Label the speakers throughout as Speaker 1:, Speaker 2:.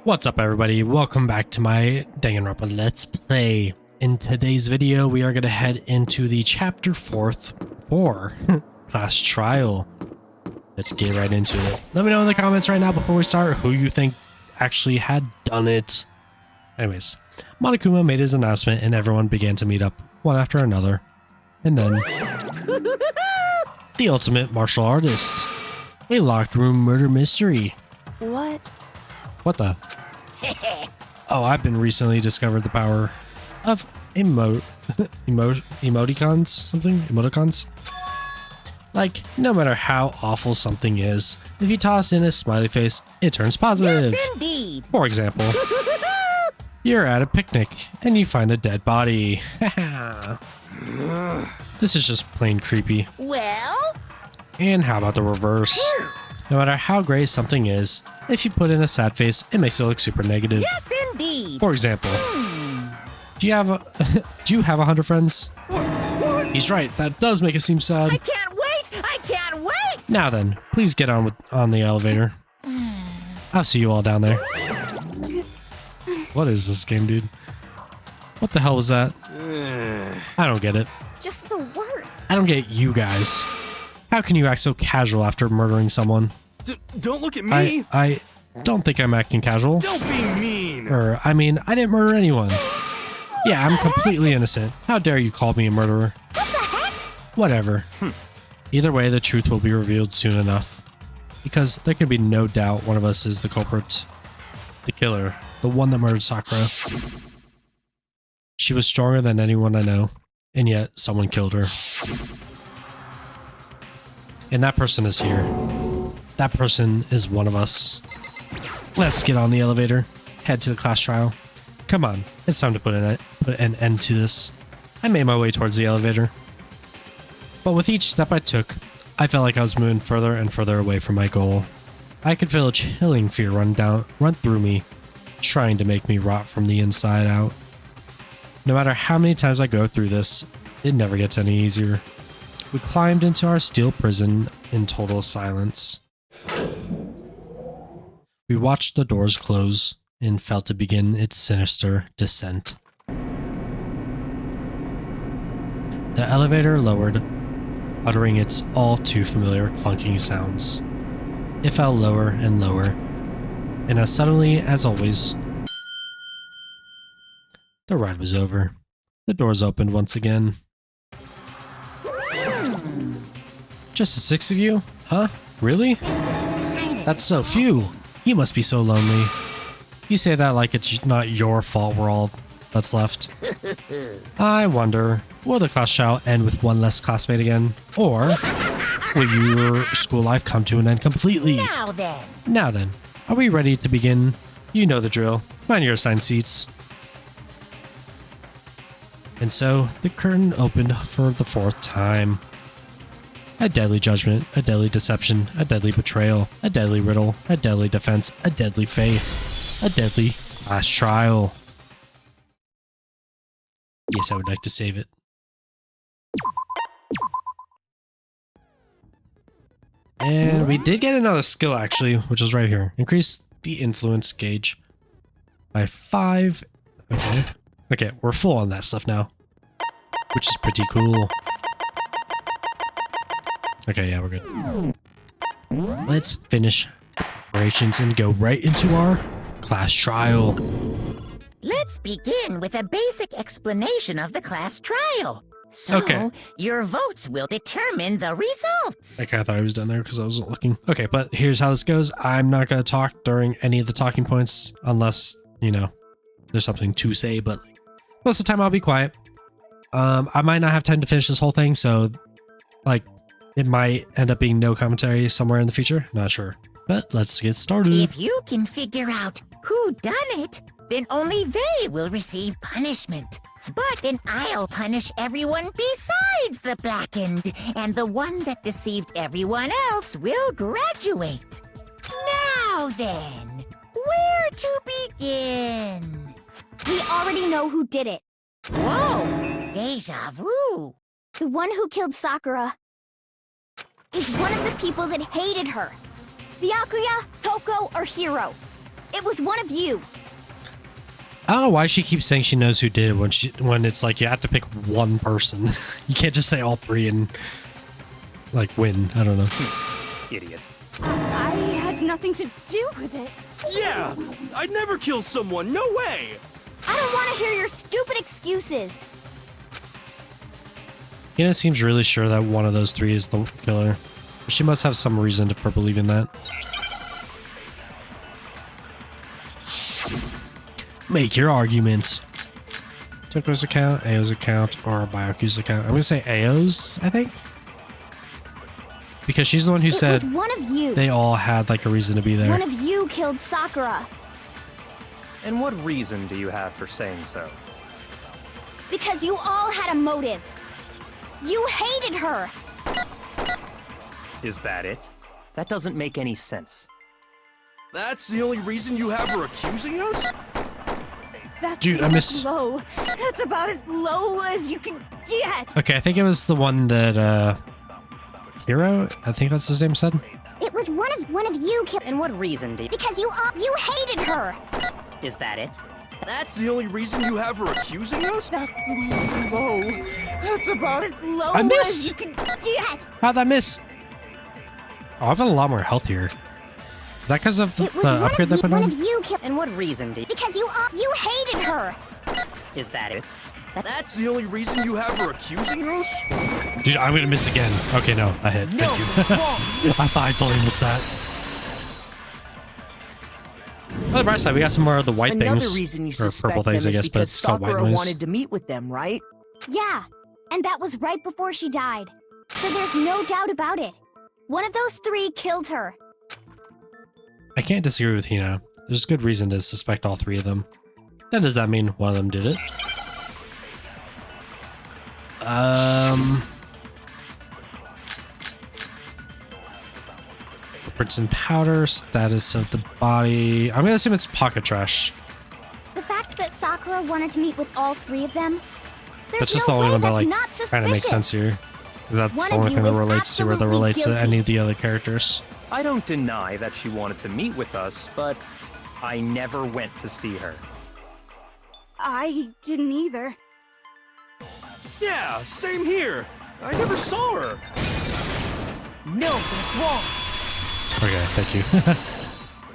Speaker 1: What's up, everybody? Welcome back to my Danganronpa Let's Play. In today's video, we are going to head into the Chapter 4 Class Trial. Let's get right into it. Let me know in the comments right now before we start who you think actually had done it. Anyways, Monokuma made his announcement and everyone began to meet up one after another. And then the ultimate martial artist. A locked room murder mystery. What the? Oh, I've been recently discovered the power of emoticons, emoticons. Like, no matter how awful something is, if you toss in a smiley face, it turns positive.
Speaker 2: Yes, indeed.
Speaker 1: For example, you're at a picnic and you find a dead body. This is just plain creepy.
Speaker 2: Well?
Speaker 1: And how about the reverse? No matter how great something is, if you put in a sad face, it makes it look super negative.
Speaker 2: Yes, indeed.
Speaker 1: For example, do you have 100 friends?
Speaker 2: What?
Speaker 1: He's right. That does make it seem sad.
Speaker 2: I can't wait! I can't wait!
Speaker 1: Now then, please get on the elevator. I'll see you all down there. What is this game, dude? What the hell was that? I don't get it.
Speaker 3: Just the worst.
Speaker 1: I don't get you guys. How can you act so casual after murdering someone?
Speaker 4: Don't look at me!
Speaker 1: I don't think I'm acting casual.
Speaker 4: Don't be mean!
Speaker 1: I mean, I didn't murder anyone. Yeah, I'm completely innocent. How dare you call me a murderer?
Speaker 3: What the heck?
Speaker 1: Whatever. Either way, the truth will be revealed soon enough. Because there can be no doubt one of us is the culprit. The killer. The one that murdered Sakura. She was stronger than anyone I know. And yet, someone killed her. And that person is here. That person is one of us. Let's get on the elevator. Head to the class trial. Come on, it's time to put an end to this. I made my way towards the elevator. But with each step I took, I felt like I was moving further and further away from my goal. I could feel a chilling fear run through me, trying to make me rot from the inside out. No matter how many times I go through this, it never gets any easier. We climbed into our steel prison in total silence. We watched the doors close and felt it begin its sinister descent. The elevator lowered, uttering its all too familiar clunking sounds. It fell lower and lower, and as suddenly as always, the ride was over. The doors opened once again. Just the 6 of you? Huh? Really? That's so few. You must be so lonely. You say that like it's not your fault we're all that's left. I wonder, will the class trial end with one less classmate again? Or will your school life come to an end completely?
Speaker 2: Now then.
Speaker 1: Are we ready to begin? You know the drill. Find your assigned seats. And so, the curtain opened for the 4th time. A deadly judgment, a deadly deception, a deadly betrayal, a deadly riddle, a deadly defense, a deadly faith, a deadly class trial. Yes, I would like to save it. And we did get another skill, actually, which is right here. Increase the influence gauge by 5. Okay, we're full on that stuff now, which is pretty cool. Okay, yeah, we're good. Let's finish operations and go right into our class trial.
Speaker 2: Let's begin with a basic explanation of the class trial. So,
Speaker 1: Okay.
Speaker 2: your votes will determine the results.
Speaker 1: Okay, I thought I was done there because I wasn't looking. Okay, but here's how this goes. I'm not going to talk during any of the talking points unless, there's something to say, but most of the time I'll be quiet. I might not have time to finish this whole thing, so, it might end up being no commentary somewhere in the future. Not sure. But let's get started.
Speaker 2: If you can figure out who done it, then only they will receive punishment. But then I'll punish everyone besides the blackened, and the one that deceived everyone else will graduate. Now then, where to begin?
Speaker 3: We already know who did it.
Speaker 2: Whoa, deja vu.
Speaker 3: The one who killed Sakura is one of the people that hated her. Byakuya, Toko, or Hiro. It was one of you.
Speaker 1: I don't know why she keeps saying she knows who did it when it's like you have to pick one person. You can't just say all three and like win. I don't know.
Speaker 4: Idiot.
Speaker 3: I had nothing to do with it.
Speaker 4: Yeah! I'd never kill someone, no way!
Speaker 3: I don't want to hear your stupid excuses.
Speaker 1: Hina seems really sure that one of those three is the killer. She must have some reason for believing that. Make your argument. Toko's account, Ao's account, or Byaku's account. I'm gonna say Ao's, I think. Because she's the one who said
Speaker 3: it was one of you.
Speaker 1: they all had like a reason to be there.
Speaker 3: One of you killed Sakura.
Speaker 5: And what reason do you have for saying so?
Speaker 3: Because you all had a motive. You hated her.
Speaker 5: Is that it? That doesn't make any sense.
Speaker 4: That's the only reason you have her accusing us?
Speaker 3: That's
Speaker 1: Dude, I missed.
Speaker 3: low. That's about as low as you can get.
Speaker 1: Okay, I think it was the one that Hiro, I think that's his name, said.
Speaker 3: It was one of you killed.
Speaker 6: And what reason do you...
Speaker 3: Because you hated her.
Speaker 6: Is that it?
Speaker 4: That's the only reason you have her accusing us?
Speaker 3: That's low. That's about as low
Speaker 1: I
Speaker 3: as
Speaker 1: missed.
Speaker 3: you can get.
Speaker 1: How'd that miss? Oh, I've got a lot more health here. Is that because of the
Speaker 3: It was
Speaker 1: upgrade they put
Speaker 3: one
Speaker 1: on?
Speaker 3: of you killed.
Speaker 6: And what reason do you...
Speaker 3: Because you hated her.
Speaker 6: Is that it?
Speaker 4: That's the only reason you have her accusing us?
Speaker 1: Dude, I'm gonna miss again. Okay, no, I hit.
Speaker 2: No,
Speaker 1: Thank you.
Speaker 2: that's wrong.
Speaker 1: I thought I totally missed that. On the bright side, we got some more of the white
Speaker 7: Another
Speaker 1: things.
Speaker 7: reason you
Speaker 1: or
Speaker 7: suspect
Speaker 1: purple things,
Speaker 7: them
Speaker 1: I
Speaker 7: is
Speaker 1: guess, but
Speaker 7: because
Speaker 1: it's called white
Speaker 7: Sakura
Speaker 1: noise.
Speaker 7: wanted to meet with them, right?
Speaker 3: Yeah, and that was right before she died. So there's no doubt about it. One of those three killed her.
Speaker 1: I can't disagree with Hina. There's good reason to suspect all three of them. Then does that mean one of them did it? Footprints and powder, status of the body. I'm gonna assume it's pocket trash.
Speaker 3: The fact that Sakura wanted to meet with all three of them, there's
Speaker 1: That's just
Speaker 3: no
Speaker 1: the only
Speaker 3: way
Speaker 1: one that
Speaker 3: that's
Speaker 1: like
Speaker 3: not suspicious.
Speaker 1: kind of makes sense here. 'Cause that's
Speaker 3: One
Speaker 1: the
Speaker 3: of
Speaker 1: only
Speaker 3: you
Speaker 1: thing that
Speaker 3: is
Speaker 1: relates to where that
Speaker 3: absolutely
Speaker 1: relates to
Speaker 3: guilty.
Speaker 1: any of the other characters.
Speaker 5: I don't deny that she wanted to meet with us, but I never went to see her.
Speaker 3: I didn't either.
Speaker 4: Yeah, same here. I never saw her.
Speaker 7: No, that's wrong.
Speaker 1: Okay, thank you.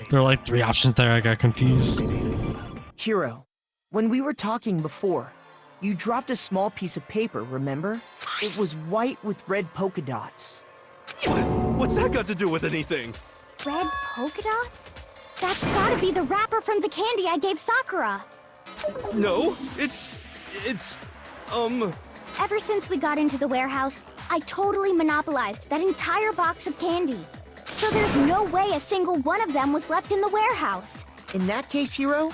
Speaker 1: There were like three options there. I got confused.
Speaker 7: Hiro, when we were talking before, you dropped a small piece of paper, remember? It was white with red polka dots.
Speaker 4: What's that got to do with anything?
Speaker 3: Red polka dots? That's gotta be the wrapper from the candy I gave Sakura.
Speaker 4: No, it's,
Speaker 3: Ever since we got into the warehouse, I totally monopolized that entire box of candy. So there's no way a single one of them was left in the warehouse.
Speaker 7: In that case, Hiro,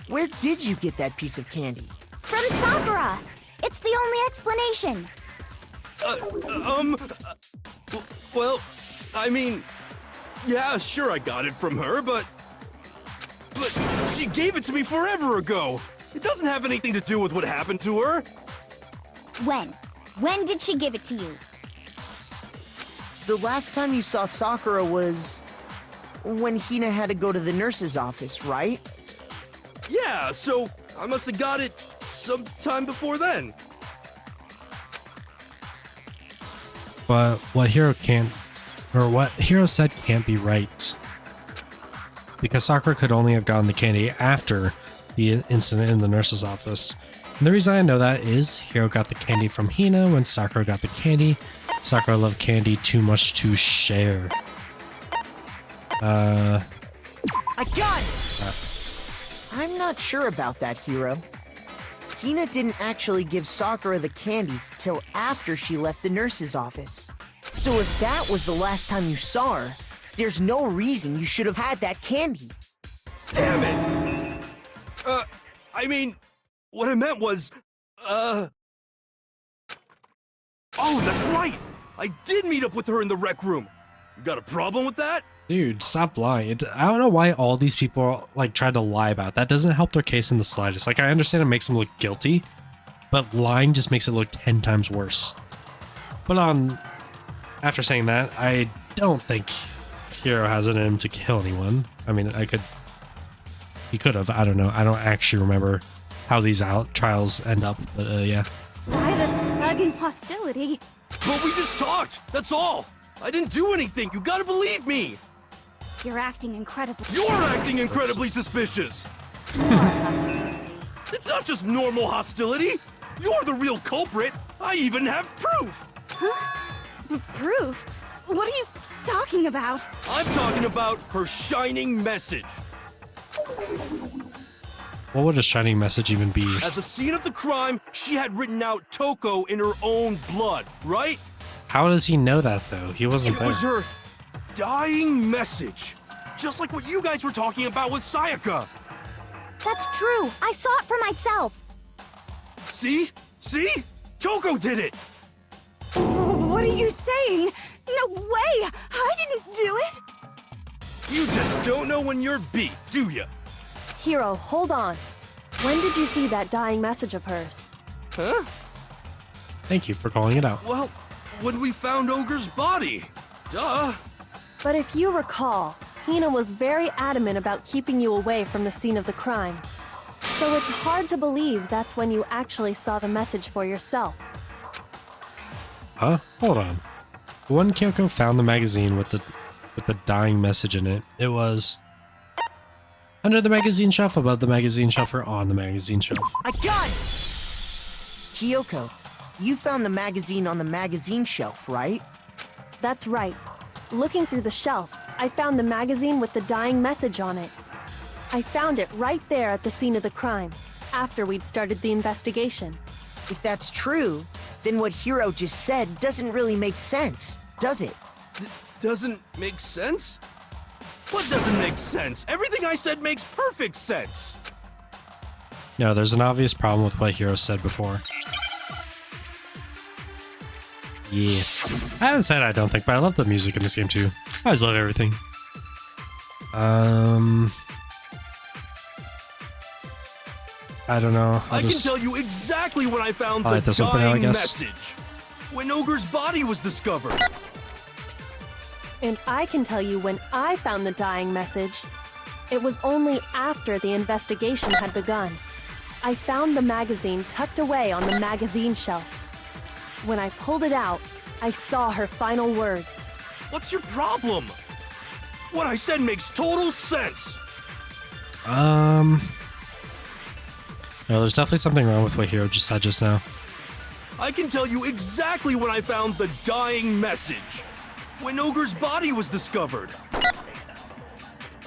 Speaker 7: where did you get that piece of candy?
Speaker 3: From Sakura! It's the only explanation.
Speaker 4: well, I mean, yeah, sure I got it from her, but she gave it to me forever ago. It doesn't have anything to do with what happened to her.
Speaker 3: When? When did she give it to you?
Speaker 7: The last time you saw Sakura was when Hina had to go to the nurse's office, right?
Speaker 4: Yeah, so I must have got it sometime before then.
Speaker 1: But what Hiro can't, or what Hiro said can't be right. Because Sakura could only have gotten the candy after the incident in the nurse's office. And the reason I know that is Hiro got the candy from Hina when Sakura got the candy. Sakura loved candy too much to share.
Speaker 7: I got it! I'm not sure about that, Hiro. Hina didn't actually give Sakura the candy till after she left the nurse's office. So if that was the last time you saw her, there's no reason you should have had that candy.
Speaker 4: Damn it! I mean, what I meant was, Oh, that's right! I did meet up with her in the rec room. You got a problem with that?
Speaker 1: Dude, stop lying. I don't know why all these people like tried to lie about that. Doesn't help their case in the slightest. Like, I understand it makes them look guilty, but lying just makes it look 10 times worse. But after saying that, I don't think Hiro has it in him to kill anyone. I mean, I could He could have. I don't know. I don't actually remember how these trials end up, but yeah.
Speaker 3: Why the sudden hostility?
Speaker 4: But we just talked, that's all. I didn't do anything, you gotta believe me.
Speaker 3: You're acting incredibly.
Speaker 4: You're acting incredibly suspicious.
Speaker 3: hostility.
Speaker 4: It's not just normal hostility. You're the real culprit. I even have proof.
Speaker 3: Proof? What are you talking about?
Speaker 4: I'm talking about her shining message.
Speaker 1: What would a shining message even be?
Speaker 4: At the scene of the crime, she had written out Toko in her own blood, right?
Speaker 1: How does he know that, though? He wasn't
Speaker 4: It
Speaker 1: there.
Speaker 4: was her dying message. Just like what you guys were talking about with Sayaka.
Speaker 3: That's true. I saw it for myself.
Speaker 4: See? See? Toko did it!
Speaker 3: What are you saying? No way! I didn't do it!
Speaker 4: You just don't know when you're beat, do ya?
Speaker 8: Hiro, hold on. When did you see that dying message of hers?
Speaker 4: Huh?
Speaker 1: Thank you for calling it out.
Speaker 4: Well, when we found Ogre's body. Duh.
Speaker 8: But if you recall, Hina was very adamant about keeping you away from the scene of the crime. So it's hard to believe that's when you actually saw the message for yourself.
Speaker 1: Huh? Hold on. When Kyoko found the magazine with the dying message in it, it was under the magazine shelf, above the magazine shelf, or on the magazine shelf.
Speaker 7: I got it! Kyoko, you found the magazine on the magazine shelf, right?
Speaker 8: That's right. Looking through the shelf, I found the magazine with the dying message on it. I found it right there at the scene of the crime, after we'd started the investigation.
Speaker 7: If that's true, then what Hiro just said doesn't really make sense, does it?
Speaker 4: Doesn't make sense? What doesn't make sense? Everything I said makes perfect sense.
Speaker 1: No, there's an obvious problem with what Hiro said before. Yeah. I haven't said I don't think, but I love the music in this game too. I always love everything. I don't know.
Speaker 4: I can tell you exactly when I found
Speaker 1: I'll
Speaker 4: the
Speaker 1: hit this one for now, I
Speaker 4: dying
Speaker 1: guess.
Speaker 4: message. When Ogre's body was discovered.
Speaker 8: And I can tell you when I found the dying message. It was only after the investigation had begun. I found the magazine tucked away on the magazine shelf. When I pulled it out, I saw her final words.
Speaker 4: What's your problem? What I said makes total sense.
Speaker 1: No, there's definitely something wrong with what Hiro just said just now.
Speaker 4: I can tell you exactly when I found the dying message. When Ogre's body was discovered.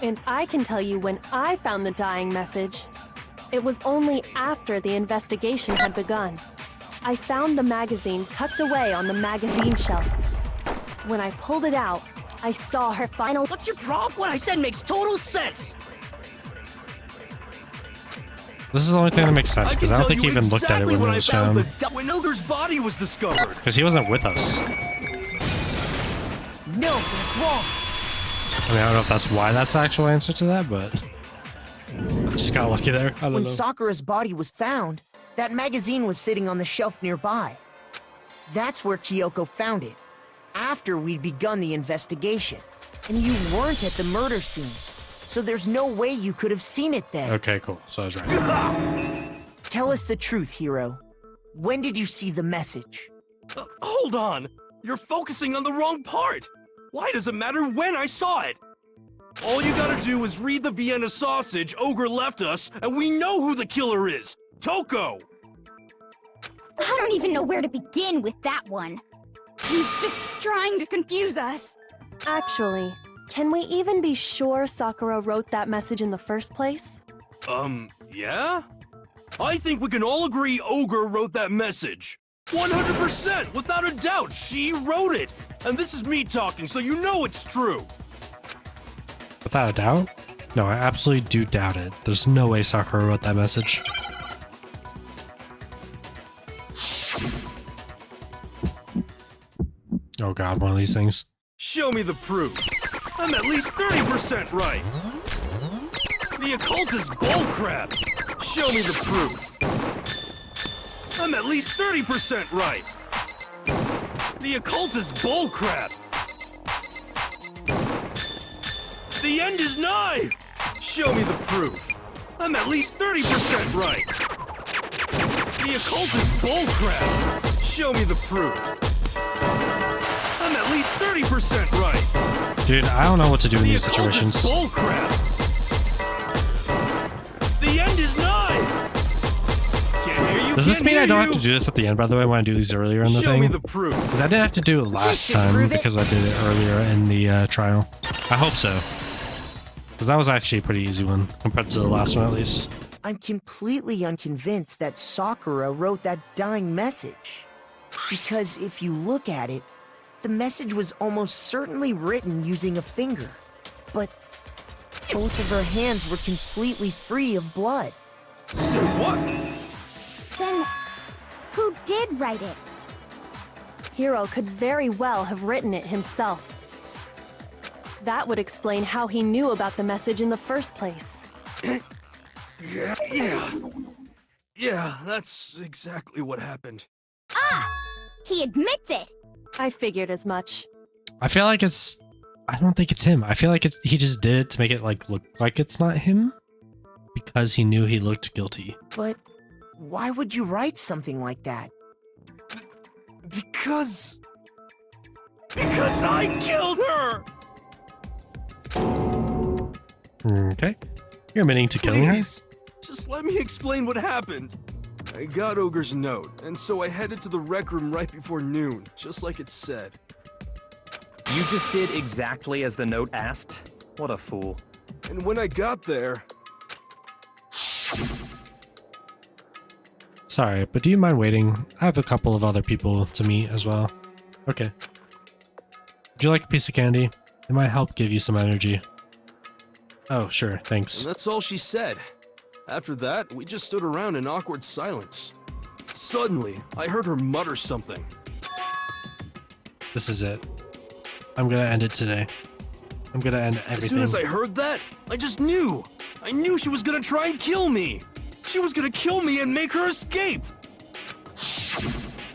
Speaker 8: And I can tell you when I found the dying message. It was only after the investigation had begun. I found the magazine tucked away on the magazine shelf. When I pulled it out, I saw her final...
Speaker 6: What's your problem? What I said makes total sense.
Speaker 1: This is the only thing that makes sense, because I don't think he even looked at it when it was found.
Speaker 4: When Ogre's body was discovered.
Speaker 1: Because he wasn't with us.
Speaker 7: No, that's wrong.
Speaker 1: I mean, I don't know if that's why that's the actual answer to that, but... I just got lucky there. I don't
Speaker 7: When
Speaker 1: know.
Speaker 7: Sakura's body was found, that magazine was sitting on the shelf nearby. That's where Kyoko found it, after we'd begun the investigation. And you weren't at the murder scene, so there's no way you could have seen it then.
Speaker 1: Okay, cool. So I was right.
Speaker 7: Tell us the truth, Hiro. When did you see the message?
Speaker 4: Hold on. You're focusing on the wrong part. Why does it matter when I saw it? All you gotta do is read the Vienna sausage Ogre left us, and we know who the killer is. Toko!
Speaker 3: I don't even know where to begin with that one. He's just trying to confuse us.
Speaker 8: Actually, can we even be sure Sakura wrote that message in the first place?
Speaker 4: Yeah? I think we can all agree Ogre wrote that message. 100%, without a doubt, she wrote it. And this is me talking, so you know it's true.
Speaker 1: Without a doubt? No, I absolutely do doubt it. There's no way Sakura wrote that message. Oh god, one of these things.
Speaker 4: Show me the proof. I'm at least 30% right. The occult is bullcrap. Show me the proof. I'm at least 30% right. The occult is bullcrap. The end is nigh. Show me the proof. I'm at least 30% right. The occult is bullcrap. Show me the proof. I'm at least 30% right.
Speaker 1: Dude, I don't know what to do in these situations.
Speaker 4: The occult is bullcrap. The end is nigh. Can't hear you.
Speaker 1: Does this
Speaker 4: can't
Speaker 1: mean
Speaker 4: hear
Speaker 1: I don't
Speaker 4: you.
Speaker 1: have to do this at the end, by the way, when I do these earlier in the
Speaker 4: Show
Speaker 1: thing?
Speaker 4: me the proof.
Speaker 1: Because I didn't have to do it last
Speaker 7: should
Speaker 1: time
Speaker 7: prove it.
Speaker 1: because I did it earlier in the trial. I hope so. Because that was actually a pretty easy one compared to the last one, at least.
Speaker 7: I'm completely unconvinced that Sakura wrote that dying message. Because if you look at it, the message was almost certainly written using a finger. But both of her hands were completely free of blood.
Speaker 4: Say what?
Speaker 3: Then, who did write it?
Speaker 8: Hiro could very well have written it himself. That would explain how he knew about the message in the first place.
Speaker 4: Yeah, that's exactly what happened.
Speaker 3: He admits it!
Speaker 8: I figured as much.
Speaker 1: I feel like it's... I don't think it's him. I feel like he just did it to make it like look like it's not him. Because he knew he looked guilty.
Speaker 7: But why would you write something like that?
Speaker 4: Because I killed her!
Speaker 1: Okay. You're admitting to killing her?
Speaker 4: Please, just let me explain what happened. I got Ogre's note, and so I headed to the rec room right before noon, just like it said.
Speaker 5: You just did exactly as the note asked? What a fool.
Speaker 4: And when I got there...
Speaker 1: Sorry, but do you mind waiting? I have a couple of other people to meet as well. Okay. Would you like a piece of candy? It might help give you some energy. Oh, sure, thanks.
Speaker 4: And that's all she said. After that, we just stood around in awkward silence. Suddenly, I heard her mutter something.
Speaker 1: This is it. I'm gonna end it today. I'm gonna end everything.
Speaker 4: As soon as I heard that, I just knew. I knew she was gonna try and kill me. She was gonna kill me and make her escape.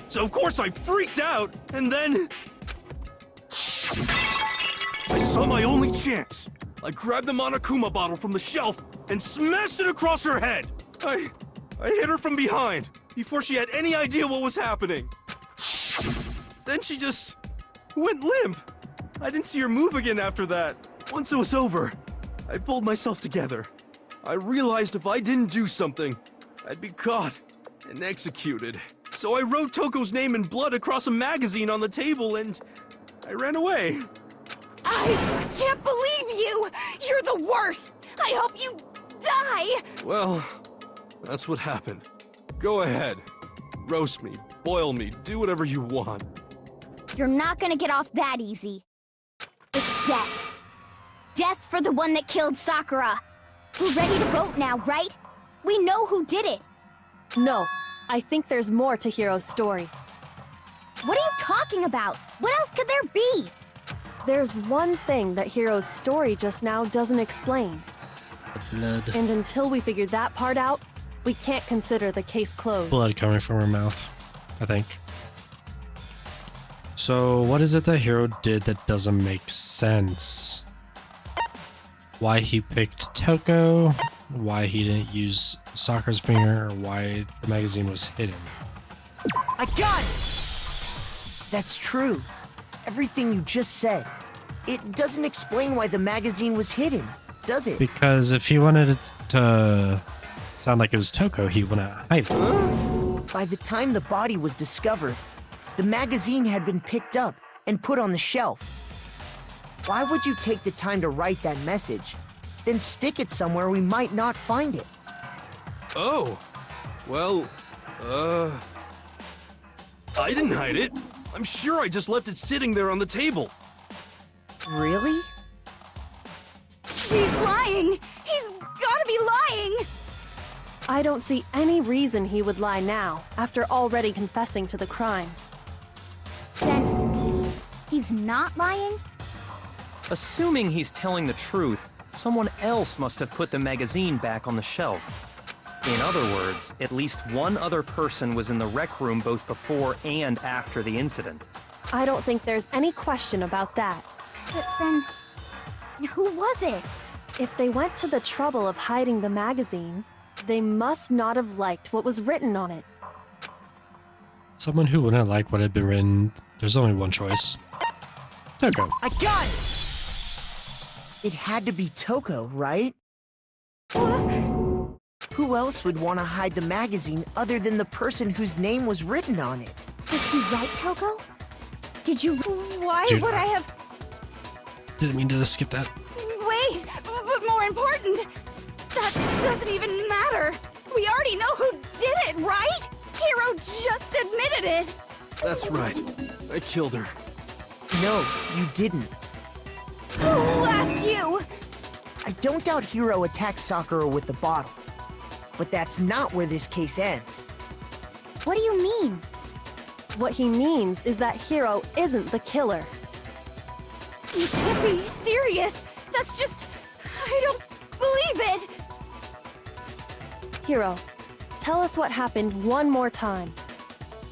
Speaker 4: So of course I freaked out, and then... I saw my only chance. I grabbed the Monokuma bottle from the shelf and smashed it across her head. I hit her from behind before she had any idea what was happening. Then she just went limp. I didn't see her move again after that. Once it was over, I pulled myself together. I realized if I didn't do something, I'd be caught and executed. So I wrote Toko's name in blood across a magazine on the table and I ran away.
Speaker 3: I can't believe you! You're the worst! I hope you die!
Speaker 4: Well, that's what happened. Go ahead. Roast me, boil me, do whatever you want.
Speaker 3: You're not gonna get off that easy. It's death. Death for the one that killed Sakura. We're ready to vote now, right? We know who did it.
Speaker 8: No, I think there's more to Hiro's story.
Speaker 3: What are you talking about? What else could there be?
Speaker 8: There's one thing that Hiro's story just now doesn't explain.
Speaker 1: Blood.
Speaker 8: And until we figure that part out, we can't consider the case closed.
Speaker 1: Blood coming from her mouth, I think. So, what is it that Hiro did that doesn't make sense? Why he picked Toko, why he didn't use Sakura's finger, or why the magazine was hidden.
Speaker 7: I got it! That's true. Everything you just said. It doesn't explain why the magazine was hidden, does it?
Speaker 1: Because if he wanted it to sound like it was Toko, he wouldn't hide it.
Speaker 7: By the time the body was discovered, the magazine had been picked up and put on the shelf. Why would you take the time to write that message, then stick it somewhere we might not find it?
Speaker 4: Oh, well, I didn't hide it. I'm sure I just left it sitting there on the table.
Speaker 7: Really?
Speaker 3: He's lying! He's gotta be lying!
Speaker 8: I don't see any reason he would lie now, after already confessing to the crime.
Speaker 3: Then, he's not lying?
Speaker 5: Assuming he's telling the truth, someone else must have put the magazine back on the shelf. In other words, at least one other person was in the rec room both before and after the incident.
Speaker 8: I don't think there's any question about that.
Speaker 3: But then, who was it?
Speaker 8: If they went to the trouble of hiding the magazine, they must not have liked what was written on it.
Speaker 1: Someone who wouldn't like what had been written, there's only one choice. Toko.
Speaker 7: I got it! It had to be Toko, right? Who else would want to hide the magazine other than the person whose name was written on it?
Speaker 3: Is he right, Toko? Did you...
Speaker 9: Why
Speaker 1: Dude,
Speaker 9: would I have...
Speaker 1: Didn't mean to skip that.
Speaker 9: Wait, but more important, that doesn't even matter. We already know who did it, right? Hiro just admitted it.
Speaker 4: That's right. I killed her.
Speaker 7: No, you didn't.
Speaker 9: Who asked you?
Speaker 7: I don't doubt Hiro attacked Sakura with the bottle. But that's not where this case ends.
Speaker 3: What do you mean?
Speaker 8: What he means is that Hiro isn't the killer.
Speaker 9: You can't be serious. That's just... I don't believe it.
Speaker 8: Hiro, tell us what happened one more time.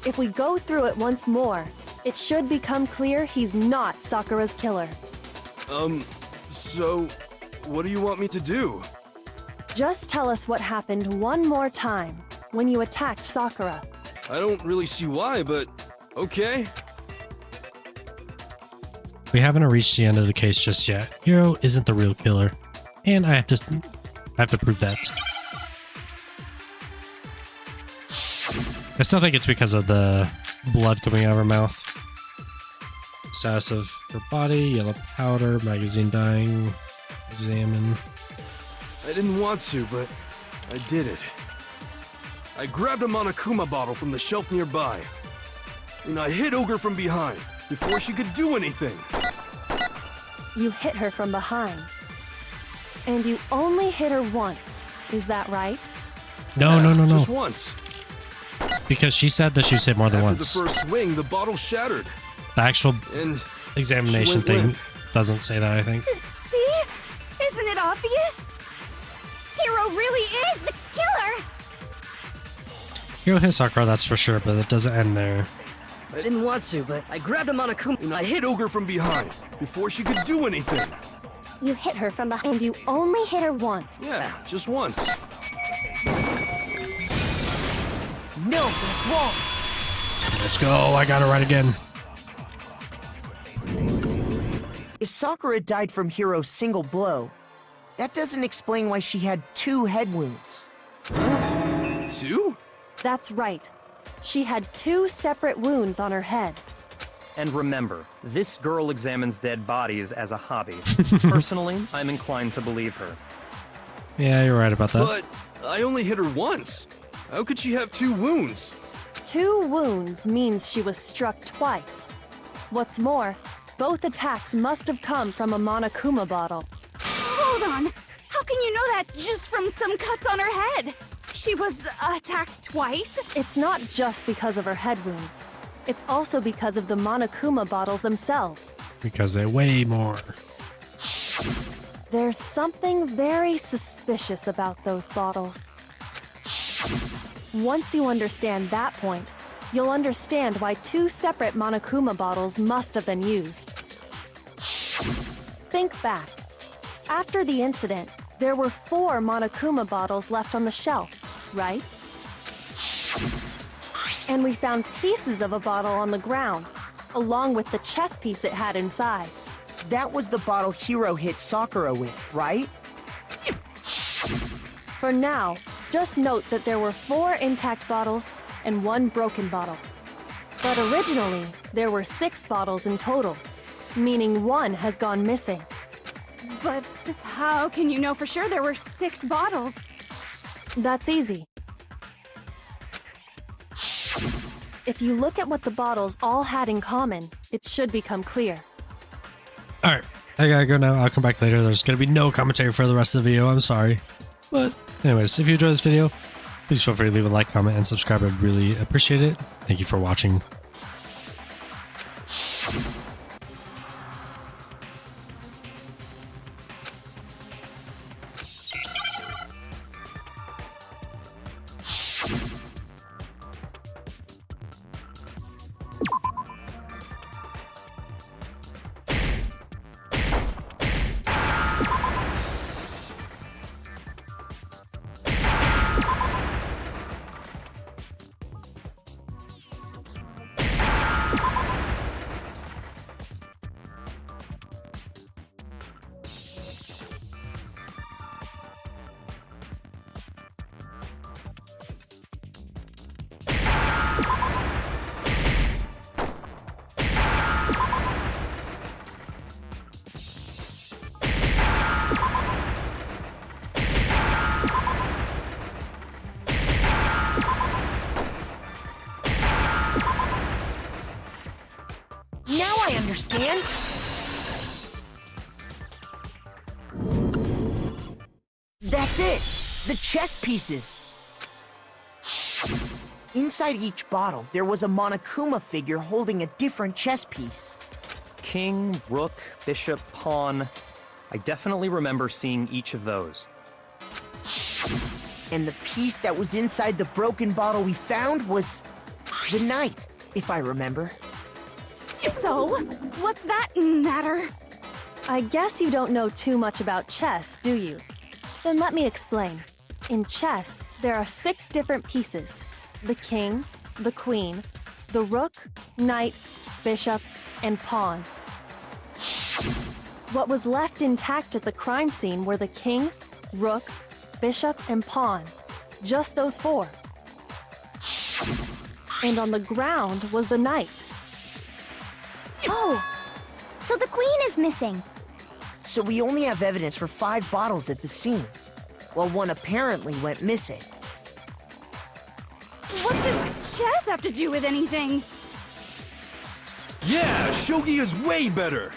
Speaker 8: If we go through it once more, it should become clear he's not Sakura's killer.
Speaker 4: So... what do you want me to do?
Speaker 8: Just tell us what happened one more time when you attacked Sakura.
Speaker 4: I don't really see why, but... okay.
Speaker 1: We haven't reached the end of the case just yet. Hiro isn't the real killer. And I have to prove that. I still think it's because of the blood coming out of her mouth. Status of her body, yellow powder, magazine dying, examine.
Speaker 4: I didn't want to, but I did it. I grabbed a Monokuma bottle from the shelf nearby, and I hit Ogre from behind before she could do anything.
Speaker 8: You hit her from behind. And you only hit her once, is that right?
Speaker 1: No.
Speaker 4: Just once.
Speaker 1: Because she said that she was hit more than
Speaker 4: After
Speaker 1: once.
Speaker 4: the first swing, the bottle shattered,
Speaker 1: The actual
Speaker 4: and
Speaker 1: examination
Speaker 4: she went
Speaker 1: thing
Speaker 4: limp.
Speaker 1: doesn't say that, I think.
Speaker 9: See? Isn't it obvious? Hiro really is the killer.
Speaker 1: Hiro hit Sakura, that's for sure, but it doesn't end there.
Speaker 6: I didn't want to, but I grabbed him on a Monokuma.
Speaker 4: and I hit Ogre from behind before she could do anything.
Speaker 3: You hit her from behind. And you only hit her once.
Speaker 4: Yeah, just once.
Speaker 7: No, that's wrong.
Speaker 1: Let's go, I got it right again.
Speaker 7: If Sakura died from Hiro's single blow, that doesn't explain why she had 2 head wounds.
Speaker 4: 2?
Speaker 8: That's right. She had 2 separate wounds on her head.
Speaker 5: And remember, this girl examines dead bodies as a hobby. Personally, I'm inclined to believe her.
Speaker 1: Yeah, you're right about that.
Speaker 4: But I only hit her once. How could she have 2 wounds?
Speaker 8: 2 wounds means she was struck twice. What's more, both attacks must have come from a Monokuma bottle.
Speaker 9: Hold on. How can you know that just from some cuts on her head? She was attacked twice?
Speaker 8: It's not just because of her head wounds. It's also because of the Monokuma bottles themselves.
Speaker 1: Because they weigh more.
Speaker 8: There's something very suspicious about those bottles. Once you understand that point, you'll understand why 2 separate Monokuma bottles must have been used. Think back. After the incident, there were 4 Monokuma bottles left on the shelf, right? And we found pieces of a bottle on the ground, along with the chess piece it had inside.
Speaker 7: That was the bottle Hiro hit Sakura with, right?
Speaker 8: For now, just note that there were 4 intact bottles and 1 broken bottle. But originally, there were 6 bottles in total, meaning 1 has gone missing.
Speaker 9: But how can you know for sure there were 6 bottles?
Speaker 8: That's easy. If you look at what the bottles all had in common, it should become clear.
Speaker 1: Alright, I gotta go now. I'll come back later. There's gonna be no commentary for the rest of the video. I'm sorry. But anyways, if you enjoyed this video, please feel free to leave a like, comment, and subscribe. I'd really appreciate it. Thank you for watching.
Speaker 7: chess pieces! Inside each bottle, there was a Monokuma figure holding a different chess piece.
Speaker 5: King, rook, bishop, pawn. I definitely remember seeing each of those.
Speaker 7: And the piece that was inside the broken bottle we found was the knight, if I remember.
Speaker 9: So, what's that matter?
Speaker 8: I guess you don't know too much about chess, do you? Then let me explain. In chess, there are 6 different pieces. The king, the queen, the rook, knight, bishop, and pawn. What was left intact at the crime scene were the king, rook, bishop, and pawn. Just those 4. And on the ground was the knight.
Speaker 3: Oh, so the queen is missing.
Speaker 7: So we only have evidence for 5 bottles at the scene, while one apparently went missing.
Speaker 9: What does chess have to do with anything?
Speaker 4: Yeah, shogi is way better.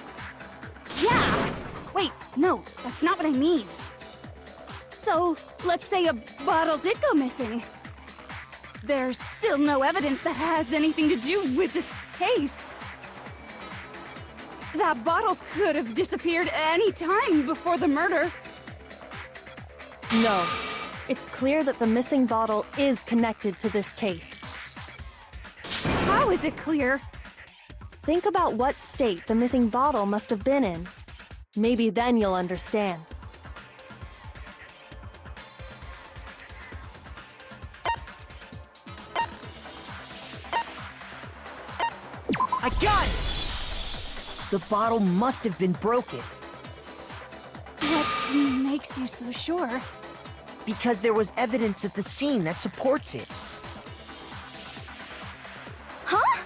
Speaker 9: Yeah! Wait, no, that's not what I mean. So, let's say a bottle did go missing. There's still no evidence that has anything to do with this case. That bottle could have disappeared any time before the murder.
Speaker 8: No. It's clear that the missing bottle is connected to this case.
Speaker 9: How is it clear?
Speaker 8: Think about what state the missing bottle must have been in. Maybe then you'll understand.
Speaker 7: I got it! The bottle must have been broken.
Speaker 9: What makes you so sure?
Speaker 7: Because there was evidence at the scene that supports it.
Speaker 9: Huh?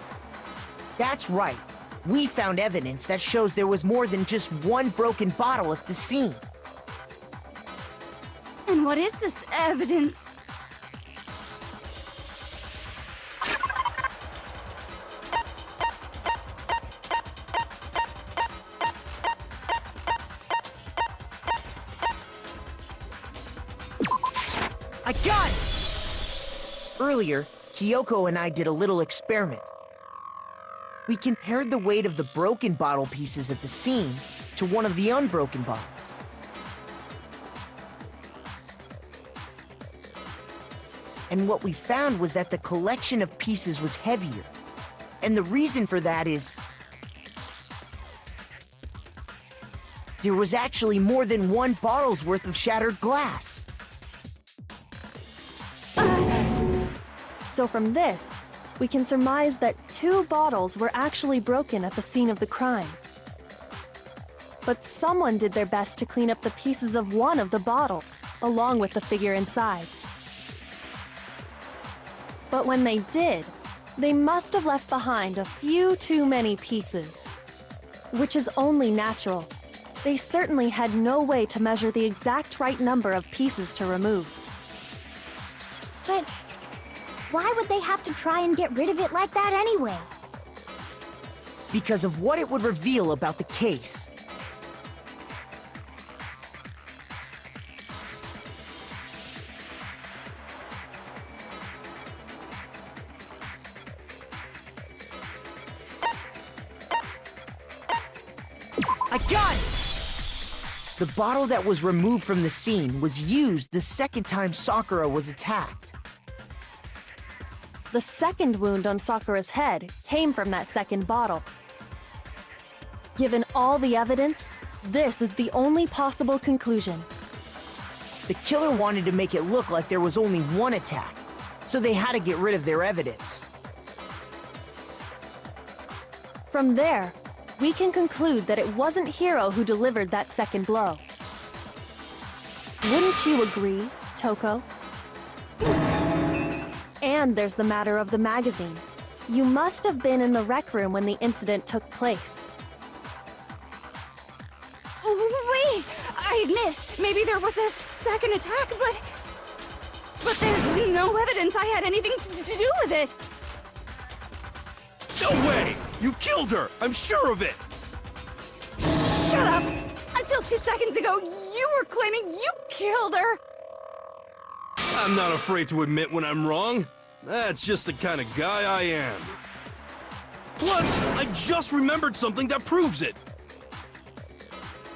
Speaker 7: That's right. We found evidence that shows there was more than just one broken bottle at the scene.
Speaker 9: And what is this evidence?
Speaker 7: I got it! Earlier, Kyoko and I did a little experiment. We compared the weight of the broken bottle pieces at the scene to one of the unbroken bottles. And what we found was that the collection of pieces was heavier. And the reason for that is... there was actually more than one bottle's worth of shattered glass.
Speaker 8: So from this, we can surmise that 2 bottles were actually broken at the scene of the crime. But someone did their best to clean up the pieces of one of the bottles, along with the figure inside. But when they did, they must have left behind a few too many pieces. Which is only natural. They certainly had no way to measure the exact right number of pieces to remove.
Speaker 3: But why would they have to try and get rid of it like that anyway?
Speaker 7: Because of what it would reveal about the case. I got it! The bottle that was removed from the scene was used the second time Sakura was attacked.
Speaker 8: The second wound on Sakura's head came from that second bottle. Given all the evidence, this is the only possible conclusion.
Speaker 7: The killer wanted to make it look like there was only one attack, so they had to get rid of their evidence.
Speaker 8: From there, we can conclude that it wasn't Hiro who delivered that second blow. Wouldn't you agree, Toko? And there's the matter of the magazine. You must have been in the rec room when the incident took place.
Speaker 9: Wait! I admit, maybe there was a second attack, but there's no evidence I had anything to do with it.
Speaker 4: No way! You killed her! I'm sure of it!
Speaker 9: Shut up! Until 2 seconds ago, you were claiming you killed her!
Speaker 4: I'm not afraid to admit when I'm wrong. That's just the kind of guy I am. Plus, I just remembered something that proves it.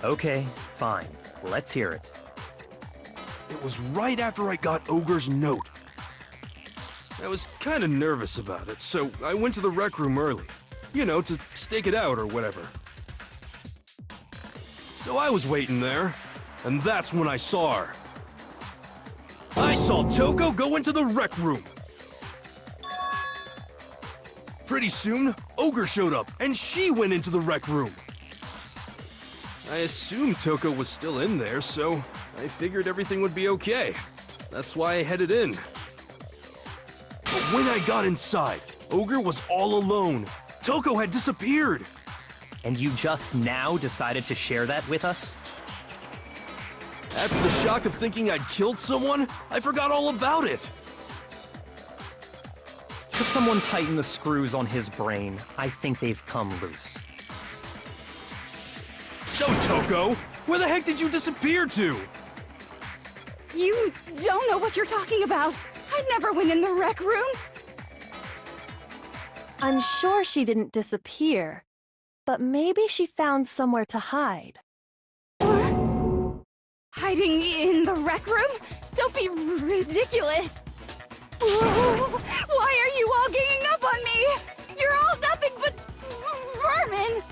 Speaker 5: Okay, fine. Let's hear it.
Speaker 4: It was right after I got Ogre's note. I was kind of nervous about it, so I went to the rec room early. You know, to stake it out or whatever. So I was waiting there, and that's when I saw her. I saw Toko go into the rec room. Pretty soon, Ogre showed up, and she went into the rec room. I assumed Toko was still in there, so I figured everything would be okay. That's why I headed in. But when I got inside, Ogre was all alone. Toko had disappeared.
Speaker 5: And you just now decided to share that with us?
Speaker 4: After the shock of thinking I'd killed someone, I forgot all about it.
Speaker 5: Could someone tighten the screws on his brain? I think they've come loose.
Speaker 4: So, Toko, where the heck did you disappear to?
Speaker 9: You don't know what you're talking about. I never went in the rec room.
Speaker 8: I'm sure she didn't disappear, but maybe she found somewhere to hide.
Speaker 9: What? Hiding in the rec room? Don't be ridiculous. Whoa, why are you all ganging up on me? You're all nothing but vermin.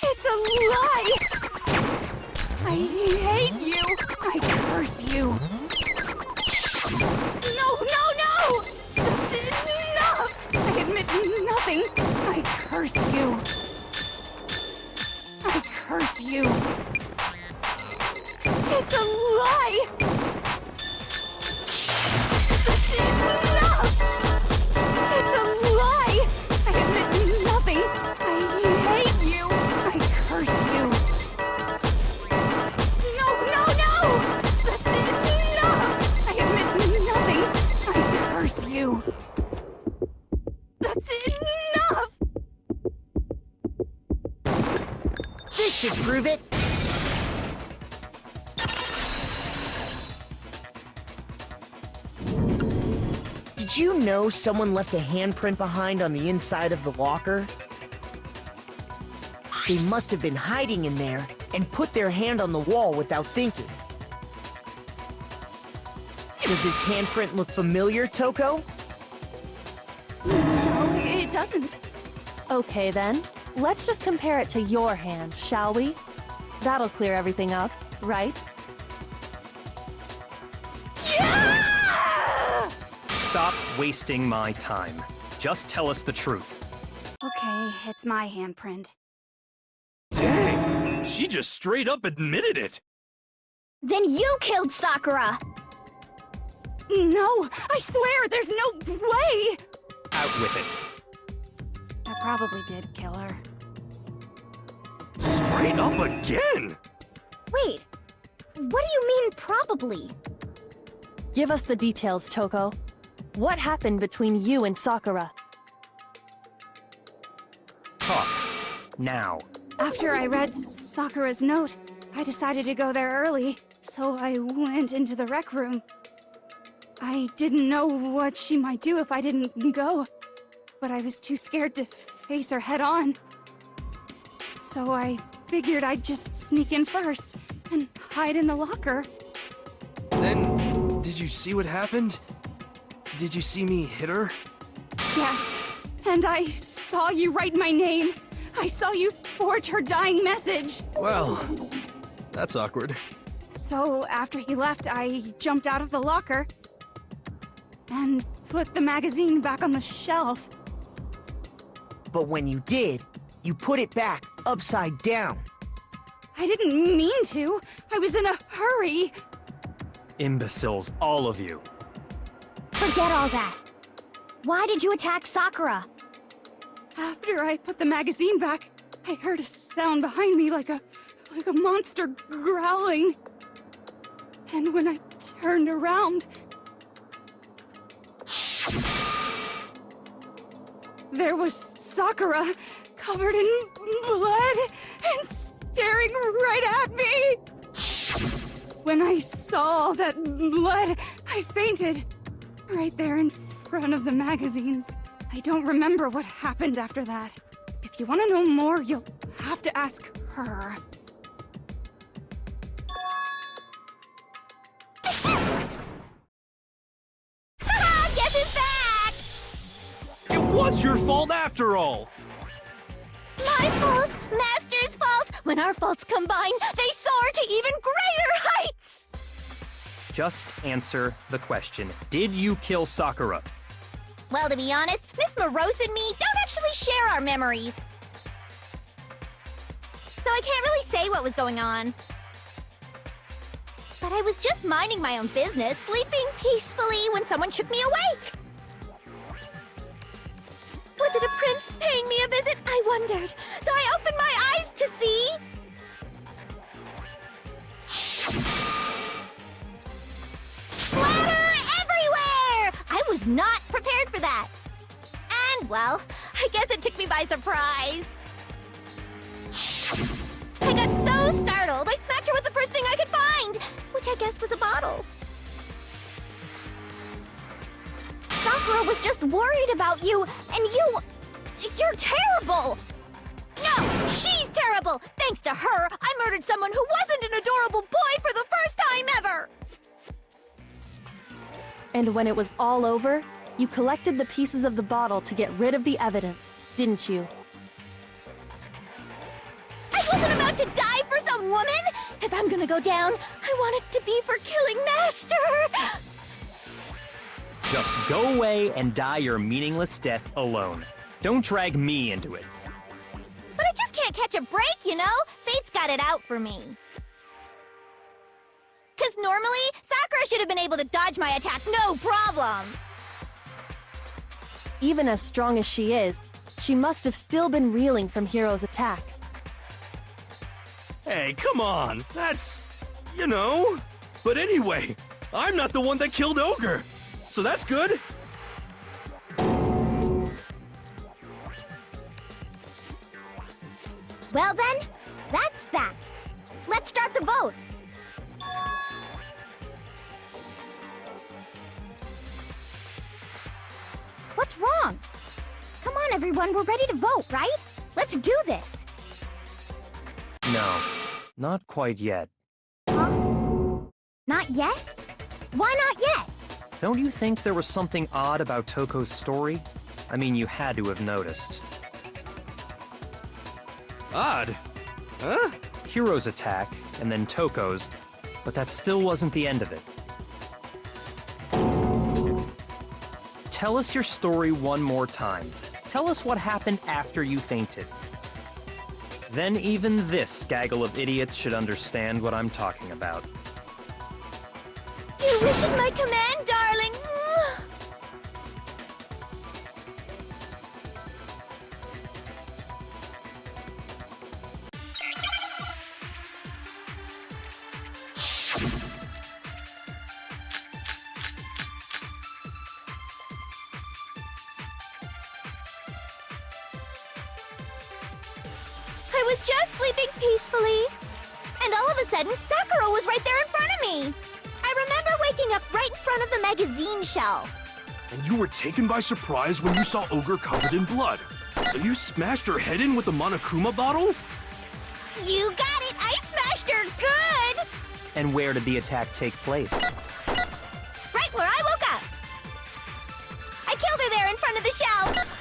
Speaker 9: It's a lie! I hate you! I curse you! No, no, no! That's enough! I admit nothing! I curse you! I curse you! It's a lie! That's enough! It's a lie! I admit nothing! I hate you! I curse you! No, no, no! That's enough! I admit nothing! I curse you! That's enough!
Speaker 7: This should prove it. Did you know someone left a handprint behind on the inside of the locker? They must have been hiding in there and put their hand on the wall without thinking. Does this handprint look familiar, Toko?
Speaker 9: No, it doesn't.
Speaker 8: Okay then, let's just compare it to your hand, shall we? That'll clear everything up, right?
Speaker 5: Stop wasting my time. Just tell us the truth.
Speaker 9: Okay, it's my handprint.
Speaker 4: Dang, she just straight up admitted it.
Speaker 3: Then you killed Sakura!
Speaker 9: No, I swear, there's no way!
Speaker 5: Out with it.
Speaker 9: I probably did kill her.
Speaker 4: Straight up again?
Speaker 3: Wait, what do you mean probably?
Speaker 8: Give us the details, Toko. What happened between you and Sakura?
Speaker 5: Talk. Now.
Speaker 9: After I read Sakura's note, I decided to go there early, so I went into the rec room. I didn't know what she might do if I didn't go, but I was too scared to face her head on. So I figured I'd just sneak in first and hide in the locker.
Speaker 4: Then, did you see what happened? Did you see me hit her?
Speaker 9: Yes, and I saw you write my name. I saw you forge her dying message.
Speaker 4: Well, that's awkward.
Speaker 9: So after he left, I jumped out of the locker and put the magazine back on the shelf.
Speaker 7: But when you did, you put it back upside down.
Speaker 9: I didn't mean to. I was in a hurry.
Speaker 5: Imbeciles, all of you.
Speaker 3: Forget all that. Why did you attack Sakura?
Speaker 9: After I put the magazine back, I heard a sound behind me like a monster growling. And when I turned around, there was Sakura, covered in blood and staring right at me. When I saw all that blood, I fainted. Right there in front of the magazines. I don't remember what happened after that. If you want to know more, you'll have to ask her.
Speaker 3: Guess who's back?
Speaker 4: It was your fault after all!
Speaker 3: My fault, Master's fault. When our faults combine, they soar to even greater heights.
Speaker 5: Just answer the question. Did you kill Sakura?
Speaker 3: Well, to be honest, Miss Morose and me don't actually share our memories. So I can't really say what was going on. But I was just minding my own business, sleeping peacefully when someone shook me awake. Was it a prince paying me a visit? I wondered. So I opened my eyes to see... Splatter everywhere! I was not prepared for that. And, well, I guess it took me by surprise. I got so startled, I smacked her with the first thing I could find, which I guess was a bottle. Sakura was just worried about you, and you're terrible! No, she's terrible! Thanks to her, I murdered someone who wasn't an adorable boy for the first time ever!
Speaker 8: And when it was all over, you collected the pieces of the bottle to get rid of the evidence, didn't you?
Speaker 3: I wasn't about to die for some woman! If I'm gonna go down, I want it to be for killing Master!
Speaker 5: Just go away and die your meaningless death alone. Don't drag me into it.
Speaker 3: But I just can't catch a break, you know? Fate's got it out for me. 'Cause normally, Sakura should have been able to dodge my attack no problem.
Speaker 8: Even as strong as she is, she must have still been reeling from Hiro's attack.
Speaker 4: Hey, come on! That's... you know... But anyway, I'm not the one that killed Ogre! So that's good!
Speaker 3: Well then, that's that. Let's start the vote. What's wrong? Come on, everyone, we're ready to vote, right? Let's do this.
Speaker 5: No, not quite yet.
Speaker 3: Huh? Not yet? Why not yet?
Speaker 5: Don't you think there was something odd about Toko's story? I mean, you had to have noticed.
Speaker 4: Odd? Huh?
Speaker 5: Hiro's attack, and then Toko's, but that still wasn't the end of it. Tell us your story one more time. Tell us what happened after you fainted. Then even this gaggle of idiots should understand what I'm talking about.
Speaker 3: Your wish is my command, darling. I was just sleeping peacefully, and all of a sudden, Sakura was right there in front of me. I remember waking up right in front of the magazine shelf.
Speaker 4: And you were taken by surprise when you saw Ogre covered in blood. So you smashed her head in with the Monokuma bottle?
Speaker 3: You got it! I smashed her good!
Speaker 5: And where did the attack take place?
Speaker 3: Right where I woke up! I killed her there in front of the shelf!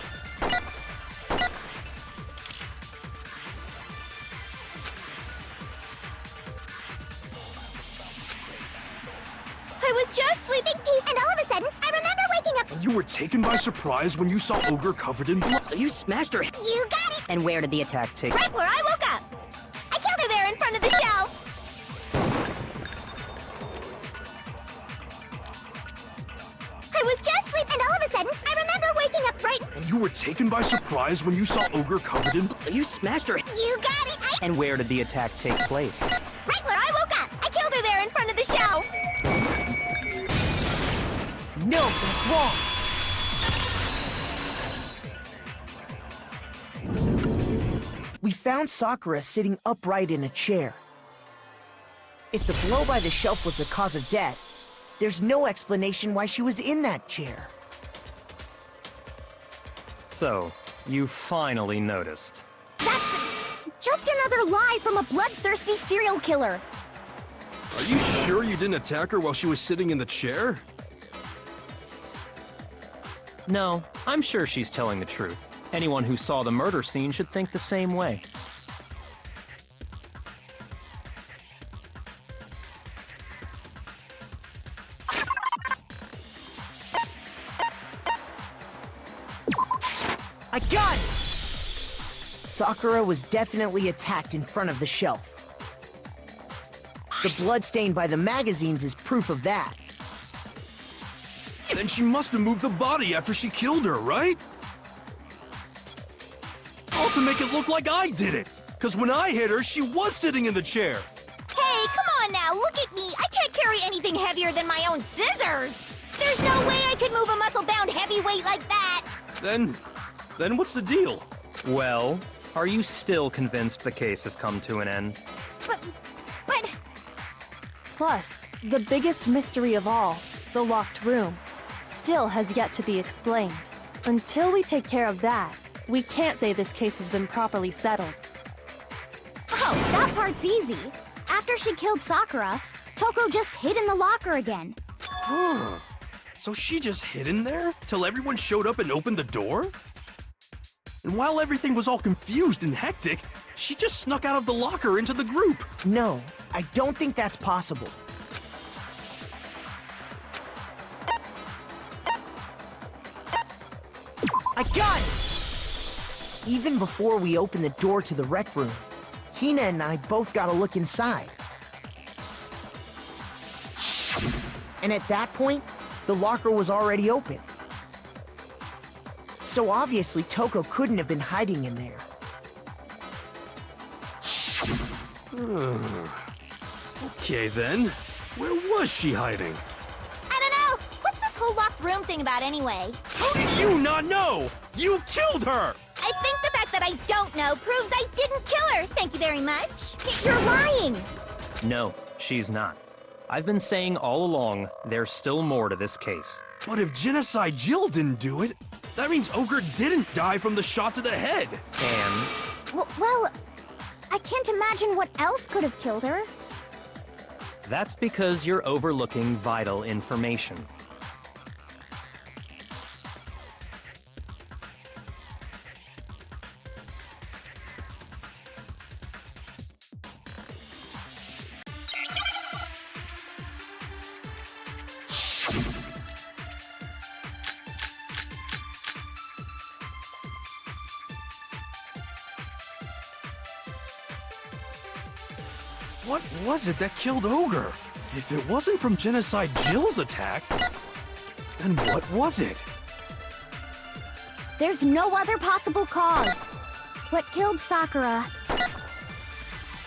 Speaker 3: I was just sleeping peace, and all of a sudden, I remember waking up.
Speaker 4: And you were taken by surprise when you saw Ogre covered in blood.
Speaker 6: So you smashed her.
Speaker 3: You got it!
Speaker 5: And where did the attack take
Speaker 3: Right where I woke up. I killed her there in front of the shelf. I was just sleeping, and all of a sudden, I remember waking up right.
Speaker 4: And you were taken by surprise when you saw Ogre covered in blood.
Speaker 6: So you smashed her.
Speaker 3: You got it!
Speaker 5: And where did the attack take place?
Speaker 3: Right where I woke up. I killed her there in front of the shelf.
Speaker 7: No, that's wrong. We found Sakura sitting upright in a chair. If the blow by the shelf was the cause of death, there's no explanation why she was in that chair.
Speaker 5: So, you finally noticed.
Speaker 3: That's just another lie from a bloodthirsty serial killer.
Speaker 4: Are you sure you didn't attack her while she was sitting in the chair?
Speaker 5: No, I'm sure she's telling the truth. Anyone who saw the murder scene should think the same way.
Speaker 7: I got it! Sakura was definitely attacked in front of the shelf. The blood stain by the magazines is proof of that.
Speaker 4: Then she must have moved the body after she killed her, right? All to make it look like I did it. Because when I hit her, she was sitting in the chair.
Speaker 3: Hey, come on now, look at me. I can't carry anything heavier than my own scissors. There's no way I could move a muscle-bound heavyweight like that.
Speaker 4: Then what's the deal?
Speaker 5: Well, are you still convinced the case has come to an end?
Speaker 3: But...
Speaker 8: Plus, the biggest mystery of all, the locked room, still has yet to be explained. Until we take care of that, we can't say this case has been properly settled.
Speaker 3: Oh, that part's easy. After she killed Sakura, Toko just hid in the locker again.
Speaker 4: Huh. So she just hid in there till everyone showed up and opened the door? And while everything was all confused and hectic, she just snuck out of the locker into the group.
Speaker 7: No, I don't think that's possible. I got it! Even before we opened the door to the rec room, Hina and I both got a look inside. And at that point, the locker was already open. So obviously Toko couldn't have been hiding in there.
Speaker 4: Okay then, where was she hiding?
Speaker 3: I don't know. What's this whole locked room thing about anyway?
Speaker 4: How do you not know? You killed her!
Speaker 3: I think the fact that I don't know proves I didn't kill her. Thank you very much. You're lying.
Speaker 5: No, she's not. I've been saying all along, there's still more to this case.
Speaker 4: But if Genocide Jill didn't do it, that means Ogre didn't die from the shot to the head.
Speaker 5: And
Speaker 3: Well, I can't imagine what else could have killed her.
Speaker 5: that's because you're overlooking vital information.
Speaker 4: What was it that killed Ogre? If it wasn't from Genocide Jill's attack, then what was it?
Speaker 3: There's no other possible cause. What killed Sakura?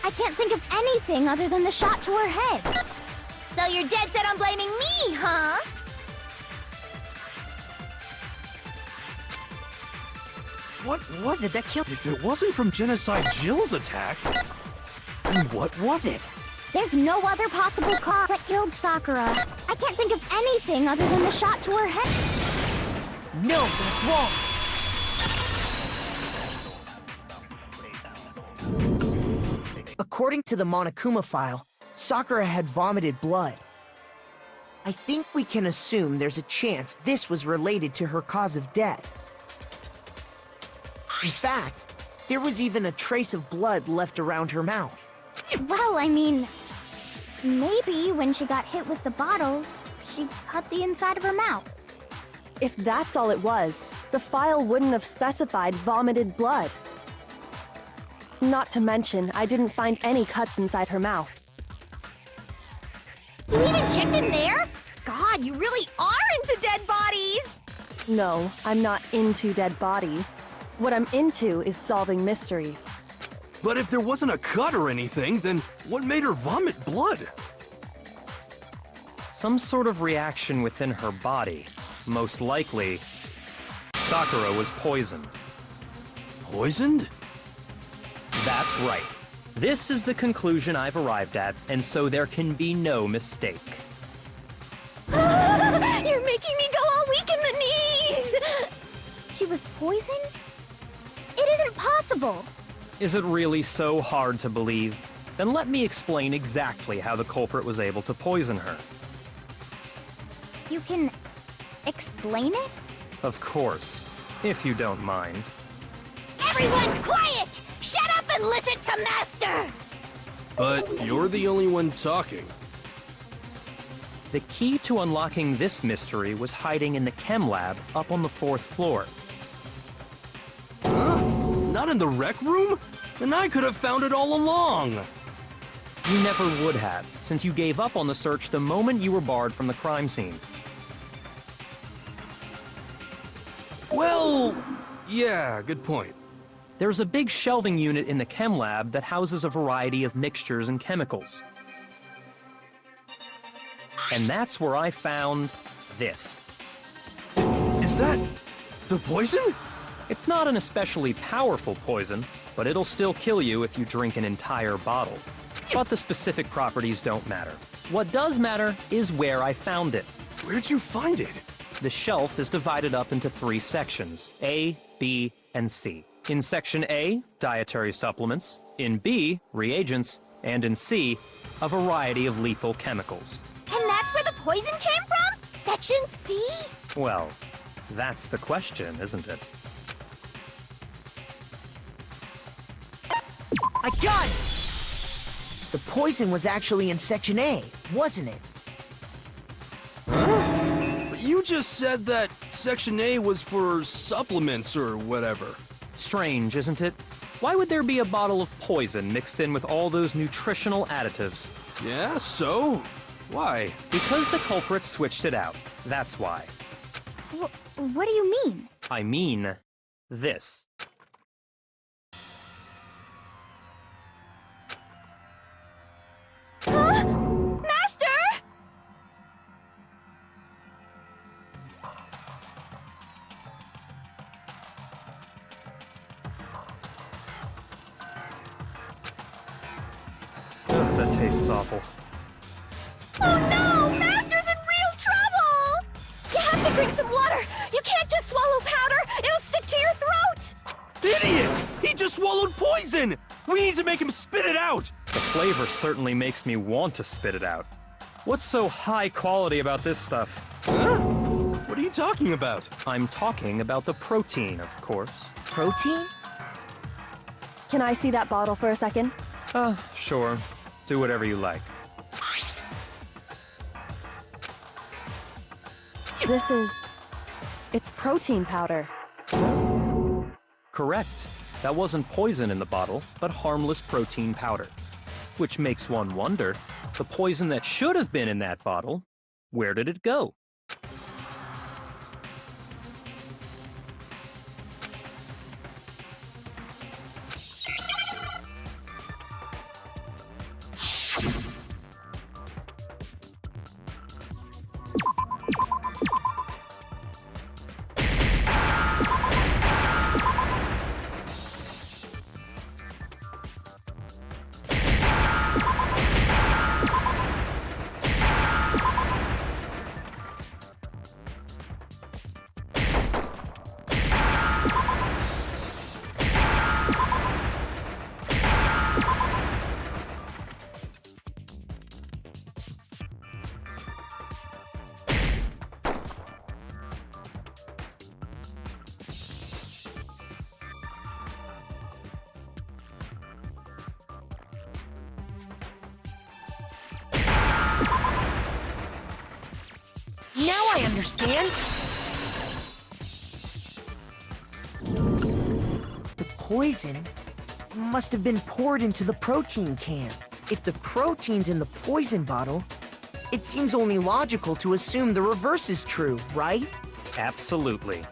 Speaker 3: I can't think of anything other than the shot to her head. So you're dead set on blaming me, huh?
Speaker 4: What was it that killed? If it wasn't from Genocide Jill's attack, then what was it?
Speaker 3: There's no other possible cause. What killed Sakura? I can't think of anything other than the shot to her head.
Speaker 7: No, that's wrong. According to the Monokuma file, Sakura had vomited blood. I think we can assume there's a chance this was related to her cause of death. In fact, there was even a trace of blood left around her mouth.
Speaker 3: Well, I mean, maybe when she got hit with the bottles, she cut the inside of her mouth.
Speaker 8: If that's all it was, the file wouldn't have specified vomited blood. Not to mention, I didn't find any cuts inside her mouth.
Speaker 3: You even checked in there? God, you really are into dead bodies!
Speaker 8: No, I'm not into dead bodies. What I'm into is solving mysteries.
Speaker 4: But if there wasn't a cut or anything, then what made her vomit blood?
Speaker 5: Some sort of reaction within her body. Most likely, Sakura was poisoned.
Speaker 4: Poisoned?
Speaker 5: That's right. This is the conclusion I've arrived at, and so there can be no mistake.
Speaker 3: You're making me go all weak in the knees! She was poisoned? It isn't possible.
Speaker 5: Is it really so hard to believe? Then let me explain exactly how the culprit was able to poison her.
Speaker 3: You can explain it?
Speaker 5: Of course, if you don't mind.
Speaker 3: Everyone quiet! Shut up and listen to Master!
Speaker 4: But you're the only one talking.
Speaker 5: The key to unlocking this mystery was hiding in the chem lab up on the 4th floor.
Speaker 4: Huh? Not in the rec room? Then I could have found it all along.
Speaker 5: You never would have, since you gave up on the search the moment you were barred from the crime scene.
Speaker 4: Well, yeah, good point.
Speaker 5: There's a big shelving unit in the chem lab that houses a variety of mixtures and chemicals. And that's where I found this.
Speaker 4: Is that the poison?
Speaker 5: It's not an especially powerful poison, but it'll still kill you if you drink an entire bottle. But the specific properties don't matter. What does matter is where I found it.
Speaker 4: Where'd you find it?
Speaker 5: The shelf is divided up into 3 sections, A, B, and C. In Section A, dietary supplements. In B, reagents. And in C, a variety of lethal chemicals.
Speaker 3: And that's where the poison came from? Section C?
Speaker 5: Well, that's the question, isn't it?
Speaker 7: I got it! The poison was actually in Section A, wasn't it?
Speaker 4: Huh? You just said that Section A was for supplements or whatever.
Speaker 5: Strange, isn't it? Why would there be a bottle of poison mixed in with all those nutritional additives?
Speaker 4: Yeah, so? Why?
Speaker 5: Because the culprit switched it out. That's why.
Speaker 3: What do you mean?
Speaker 5: I mean, this.
Speaker 3: Huh? Master!
Speaker 5: Ugh, that tastes awful.
Speaker 3: Oh no! Master's in real trouble! You have to drink some water! You can't just swallow powder! It'll stick to your throat!
Speaker 4: Idiot! He just swallowed poison! We need to make him spit it out!
Speaker 5: The flavor certainly makes me want to spit it out. What's so high quality about this stuff?
Speaker 4: Huh? What are you talking about?
Speaker 5: I'm talking about the protein, of course.
Speaker 7: Protein?
Speaker 8: Can I see that bottle for a second?
Speaker 5: Sure. Do whatever you like.
Speaker 8: It's protein powder.
Speaker 5: Correct. That wasn't poison in the bottle, but harmless protein powder. Which makes one wonder, the poison that should have been in that bottle, where did it go?
Speaker 7: Now I understand! The poison must have been poured into the protein can. If the protein's in the poison bottle, it seems only logical to assume the reverse is true, right?
Speaker 5: Absolutely.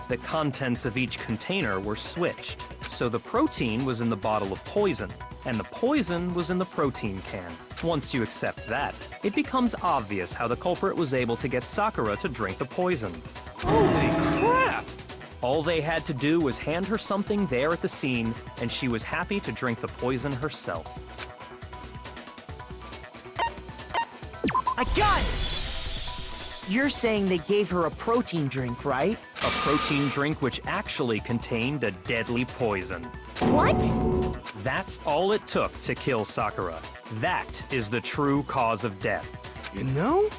Speaker 5: The contents of each container were switched, so the protein was in the bottle of poison, and the poison was in the protein can. Once you accept that, it becomes obvious how the culprit was able to get Sakura to drink the poison.
Speaker 4: Holy crap!
Speaker 5: All they had to do was hand her something there at the scene, and she was happy to drink the poison herself.
Speaker 7: I got it! You're saying they gave her a protein drink, right?
Speaker 5: A protein drink which actually contained a deadly poison.
Speaker 3: What?
Speaker 5: That's all it took to kill Sakura. That is the true cause of death.
Speaker 4: You know,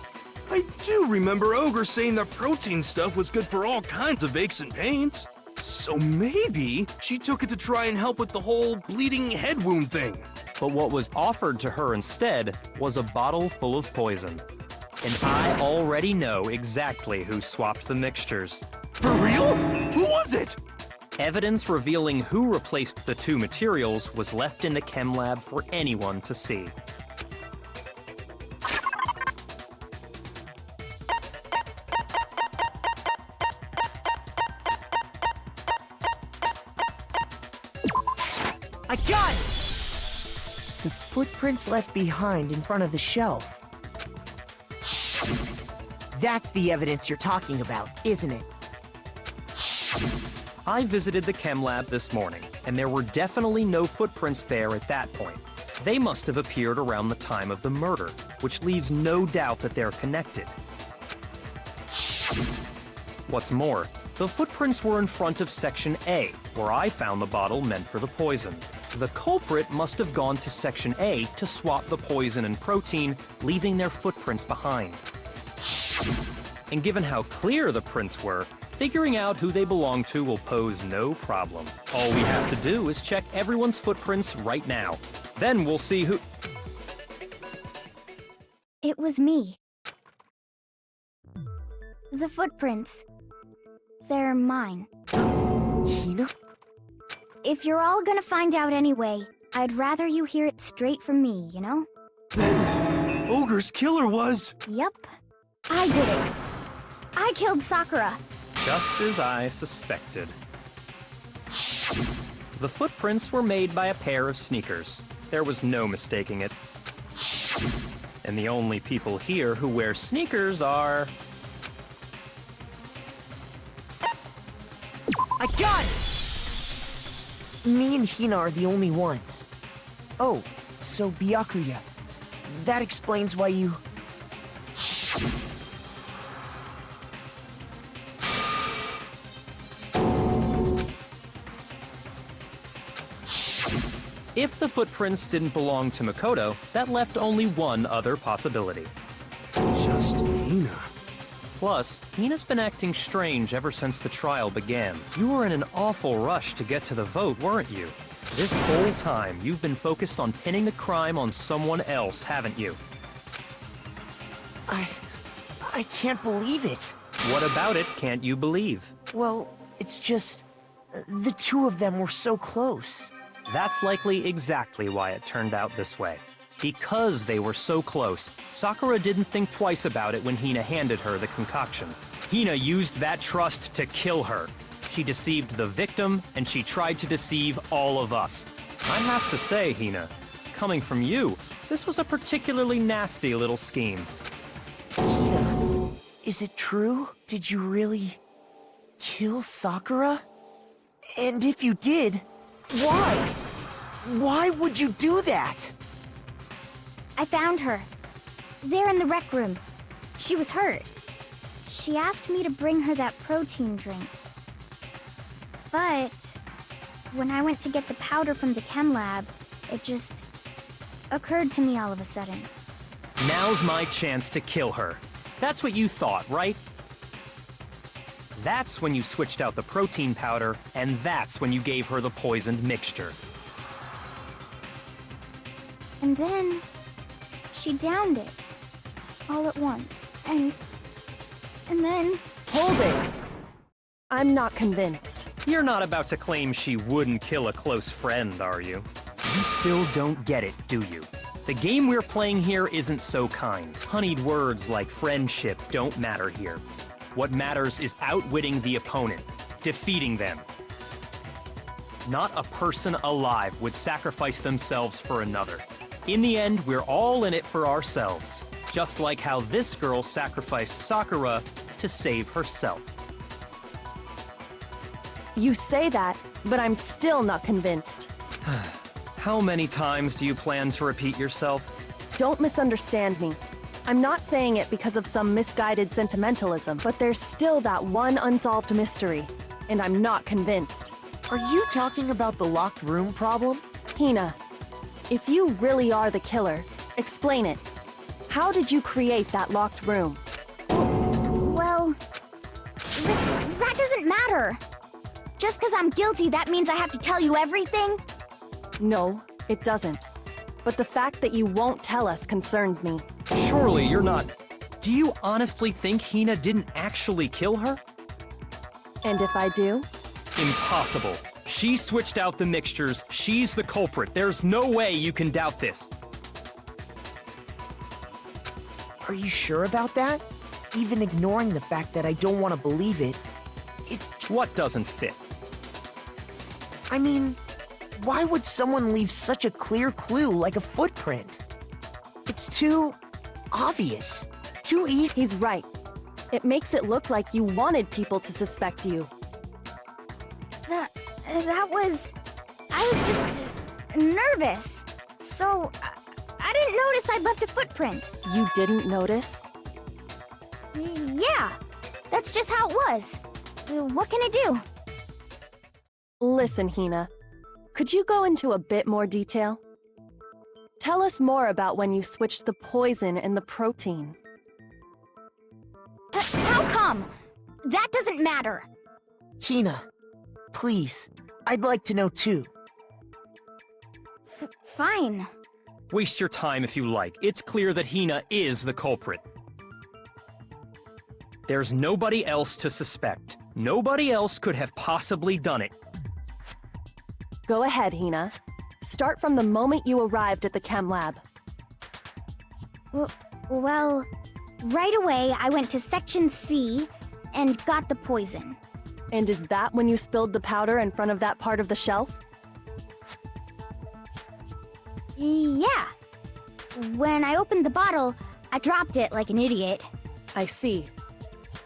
Speaker 4: I do remember Ogre saying that protein stuff was good for all kinds of aches and pains. So maybe she took it to try and help with the whole bleeding head wound thing.
Speaker 5: But what was offered to her instead was a bottle full of poison. And I already know exactly who swapped the mixtures.
Speaker 4: For real? Who was it?
Speaker 5: Evidence revealing who replaced the two materials was left in the chem lab for anyone to see.
Speaker 7: I got it! The footprints left behind in front of the shelf. That's the evidence you're talking about, isn't it?
Speaker 5: I visited the chem lab this morning, and there were definitely no footprints there at that point. They must have appeared around the time of the murder, which leaves no doubt that they're connected. What's more, the footprints were in front of Section A, where I found the bottle meant for the poison. The culprit must have gone to Section A to swap the poison and protein, leaving their footprints behind. And given how clear the prints were, figuring out who they belong to will pose no problem. All we have to do is check everyone's footprints right now. Then we'll see who...
Speaker 3: It was me. The footprints. They're mine.
Speaker 7: Hina?
Speaker 3: If you're all gonna find out anyway, I'd rather you hear it straight from me, you know?
Speaker 4: Then Ogre's killer was...
Speaker 3: Yep. I did it. I killed Sakura.
Speaker 5: Just as I suspected. The footprints were made by a pair of sneakers. There was no mistaking it. And the only people here who wear sneakers are...
Speaker 7: I got it! Me and Hina are the only ones. Oh, so Byakuya. That explains why you...
Speaker 5: If the footprints didn't belong to Makoto, that left only one other possibility.
Speaker 4: Just Hina.
Speaker 5: Plus, Hina's been acting strange ever since the trial began. You were in an awful rush to get to the vote, weren't you? This whole time, you've been focused on pinning the crime on someone else, haven't you?
Speaker 7: I can't believe it.
Speaker 5: What about it can't you believe?
Speaker 7: Well, it's just... the two of them were so close.
Speaker 5: That's likely exactly why it turned out this way. Because they were so close, Sakura didn't think twice about it when Hina handed her the concoction. Hina used that trust to kill her. She deceived the victim, and she tried to deceive all of us. I have to say, Hina, coming from you, this was a particularly nasty little scheme.
Speaker 7: Hina, is it true? Did you really... kill Sakura? And if you did, why? Why would you do that?
Speaker 3: I found her. There in the rec room. She was hurt. She asked me to bring her that protein drink. But when I went to get the powder from the chem lab, it just occurred to me all of a sudden.
Speaker 5: Now's my chance to kill her. That's what you thought, right? That's when you switched out the protein powder, and that's when you gave her the poisoned mixture.
Speaker 3: And then she downed it all at once. And
Speaker 9: and then...
Speaker 8: Hold it! I'm not convinced.
Speaker 5: You're not about to claim she wouldn't kill a close friend, are you? You still don't get it, do you? The game we're playing here isn't so kind. Honeyed words like friendship don't matter here. What matters is outwitting the opponent, defeating them. Not a person alive would sacrifice themselves for another. In the end, we're all in it for ourselves, just like how this girl sacrificed Sakura to save herself.
Speaker 8: You say that, but I'm still not convinced.
Speaker 5: How many times do you plan to repeat yourself?
Speaker 8: Don't misunderstand me. I'm not saying it because of some misguided sentimentalism, but there's still that one unsolved mystery, and I'm not convinced.
Speaker 7: Are you talking about the locked room problem?
Speaker 8: Hina, if you really are the killer, explain it. How did you create that locked room?
Speaker 3: Well, that doesn't matter. Just because I'm guilty, that means I have to tell you everything?
Speaker 8: No, it doesn't. But the fact that you won't tell us concerns me.
Speaker 5: Surely you're not... Do you honestly think Hina didn't actually kill her?
Speaker 8: And if I do?
Speaker 5: Impossible. She switched out the mixtures. She's the culprit. There's no way you can doubt this.
Speaker 7: Are you sure about that? Even ignoring the fact that I don't want to believe it,
Speaker 5: What doesn't fit?
Speaker 7: I mean, why would someone leave such a clear clue like a footprint? It's too obvious. Too easy.
Speaker 8: He's right. It makes it look like you wanted people to suspect you.
Speaker 3: That was... I was just nervous. So, I didn't notice I'd left a footprint.
Speaker 8: You didn't notice?
Speaker 3: Yeah, that's just how it was. What can I do?
Speaker 8: Listen, Hina. Could you go into a bit more detail? Tell us more about when you switched the poison and the protein.
Speaker 3: How come? That doesn't matter.
Speaker 7: Hina, please, I'd like to know too.
Speaker 3: Fine.
Speaker 5: Waste your time if you like. It's clear that Hina is the culprit. There's nobody else to suspect. Nobody else could have possibly done it.
Speaker 8: Go ahead, Hina. Start from the moment you arrived at the chem lab.
Speaker 3: Well, right away I went to Section C and got the poison.
Speaker 8: And is that when you spilled the powder in front of that part of the shelf?
Speaker 3: Yeah. When I opened the bottle, I dropped it like an idiot.
Speaker 8: I see.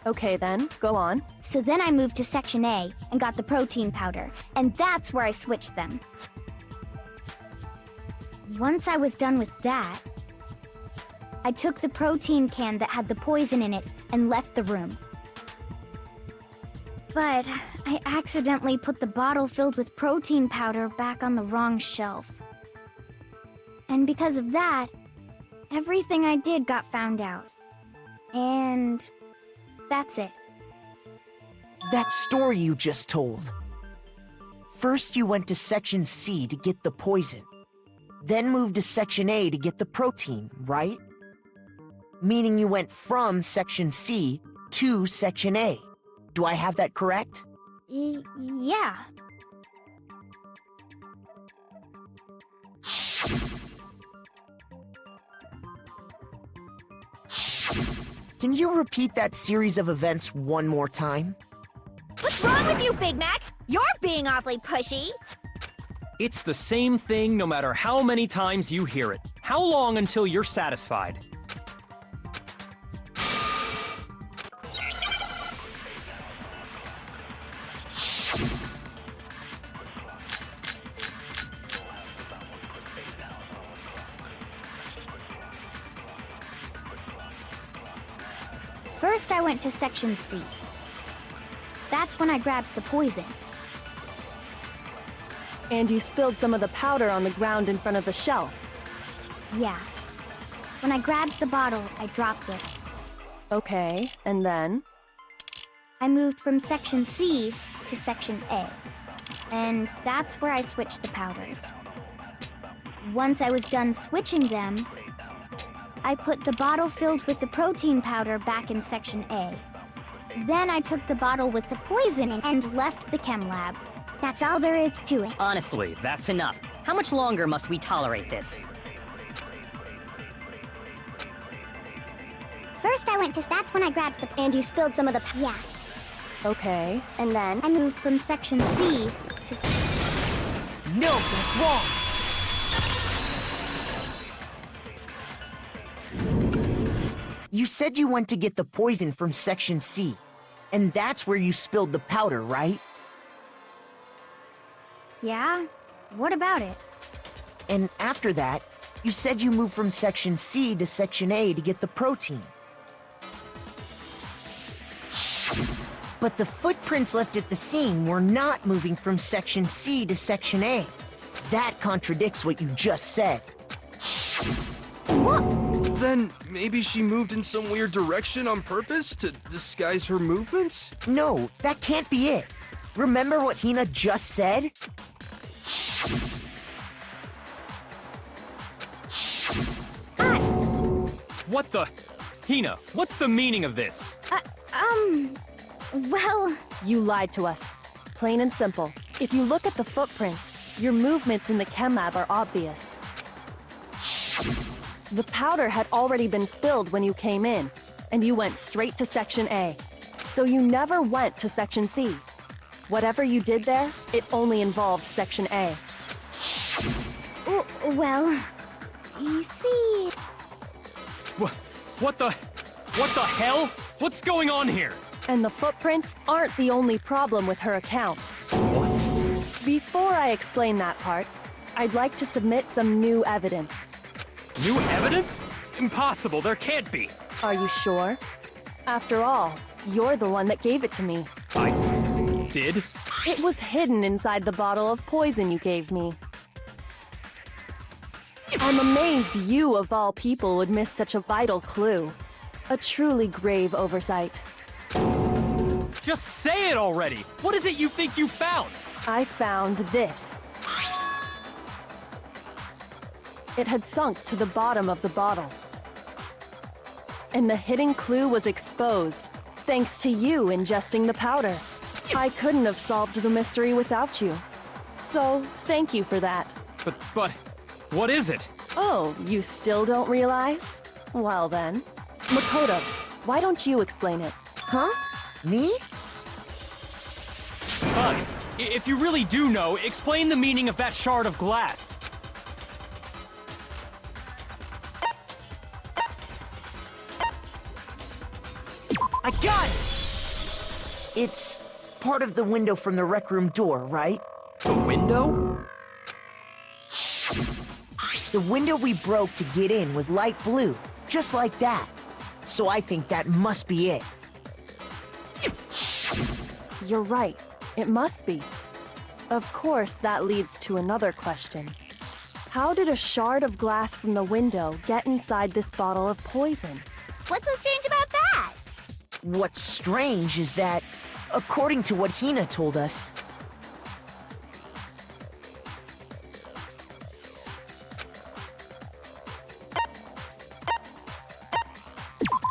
Speaker 8: Okay then, go on.
Speaker 3: So then I moved to Section A and got the protein powder, and that's where I switched them. Once I was done with that, I took the protein can that had the poison in it and left the room. But I accidentally put the bottle filled with protein powder back on the wrong shelf. And because of that, everything I did got found out. And that's it.
Speaker 7: That story you just told. First you went to Section C to get the poison. Then moved to Section A to get the protein, right? Meaning you went from Section C to Section A. Do I have that correct?
Speaker 3: Yeah.
Speaker 7: Can you repeat that series of events one more time?
Speaker 2: What's wrong with you, Big Mac? You're being awfully pushy.
Speaker 5: It's the same thing no matter how many times you hear it. How long until you're satisfied?
Speaker 3: First I went to Section C. That's when I grabbed the poison.
Speaker 8: And you spilled some of the powder on the ground in front of the shelf.
Speaker 3: Yeah. When I grabbed the bottle, I dropped it.
Speaker 8: Okay, and then?
Speaker 3: I moved from Section C to Section A. And that's where I switched the powders. Once I was done switching them, I put the bottle filled with the protein powder back in Section A. Then I took the bottle with the poison and left the chem lab. That's all there is to it.
Speaker 10: Honestly, that's enough. How much longer must we tolerate this?
Speaker 3: First I went to... That's when I grabbed the... And you spilled some of the... Yeah.
Speaker 8: Okay.
Speaker 3: And then I moved from section C to...
Speaker 7: No, that's wrong! You said you went to get the poison from section C, and that's where you spilled the powder, right?
Speaker 3: Yeah? What about it?
Speaker 7: And after that, you said you moved from section C to section A to get the protein. But the footprints left at the scene were not moving from section C to section A. That contradicts what you just said.
Speaker 4: Then maybe she moved in some weird direction on purpose to disguise her movements?
Speaker 7: No, that can't be it. Remember what Hina just said?
Speaker 5: What the? Hina, what's the meaning of this?
Speaker 3: Well...
Speaker 8: You lied to us. Plain and simple. If you look at the footprints, your movements in the chem lab are obvious. The powder had already been spilled when you came in, and you went straight to Section A. So you never went to Section C. Whatever you did there, it only involved Section A.
Speaker 3: Well... You see...
Speaker 5: What the hell? What's going on here?
Speaker 8: And the footprints aren't the only problem with her account.
Speaker 7: What?
Speaker 8: Before I explain that part, I'd like to submit some new evidence.
Speaker 5: New evidence? Impossible, there can't be.
Speaker 8: Are you sure? After all, you're the one that gave it to me.
Speaker 5: I did?
Speaker 8: It was hidden inside the bottle of poison you gave me. I'm amazed you, of all people, would miss such a vital clue. A truly grave oversight.
Speaker 5: Just say it already! What is it you think you found?
Speaker 8: I found this. It had sunk to the bottom of the bottle. And the hidden clue was exposed, thanks to you ingesting the powder. I couldn't have solved the mystery without you. So, thank you for that.
Speaker 5: But, what is it?
Speaker 8: Oh, you still don't realize? Well then. Makoto, why don't you explain it?
Speaker 7: Huh? Me?
Speaker 5: Fine. If you really do know, explain the meaning of that shard of glass.
Speaker 7: I got it! It's part of the window from the rec room door, right?
Speaker 5: The window?
Speaker 7: The window we broke to get in was light blue, just like that. So I think that must be it.
Speaker 8: You're right. It must be. Of course, that leads to another question. How did a shard of glass from the window get inside this bottle of poison?
Speaker 3: What's so strange about that?
Speaker 7: What's strange is that, according to what Hina told us,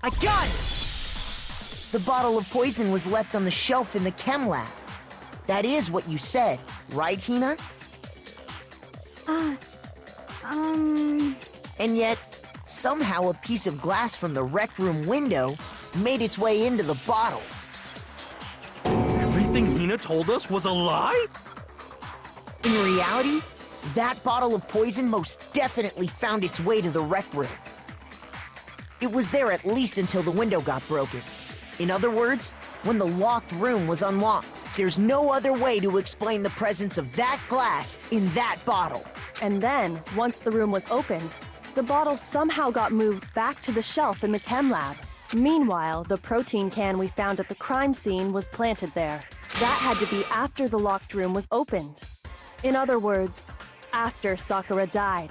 Speaker 7: I got it! The bottle of poison was left on the shelf in the chem lab. That is what you said, right, Hina? And yet, somehow a piece of glass from the rec room window made its way into the bottle.
Speaker 4: Everything Hina told us was a lie?
Speaker 7: In reality, that bottle of poison most definitely found its way to the rec room. It was there at least until the window got broken. In other words, when the locked room was unlocked. There's no other way to explain the presence of that glass in that bottle.
Speaker 8: And then, once the room was opened, the bottle somehow got moved back to the shelf in the chem lab. Meanwhile, the protein can we found at the crime scene was planted there. That had to be after the locked room was opened. In other words, after Sakura died.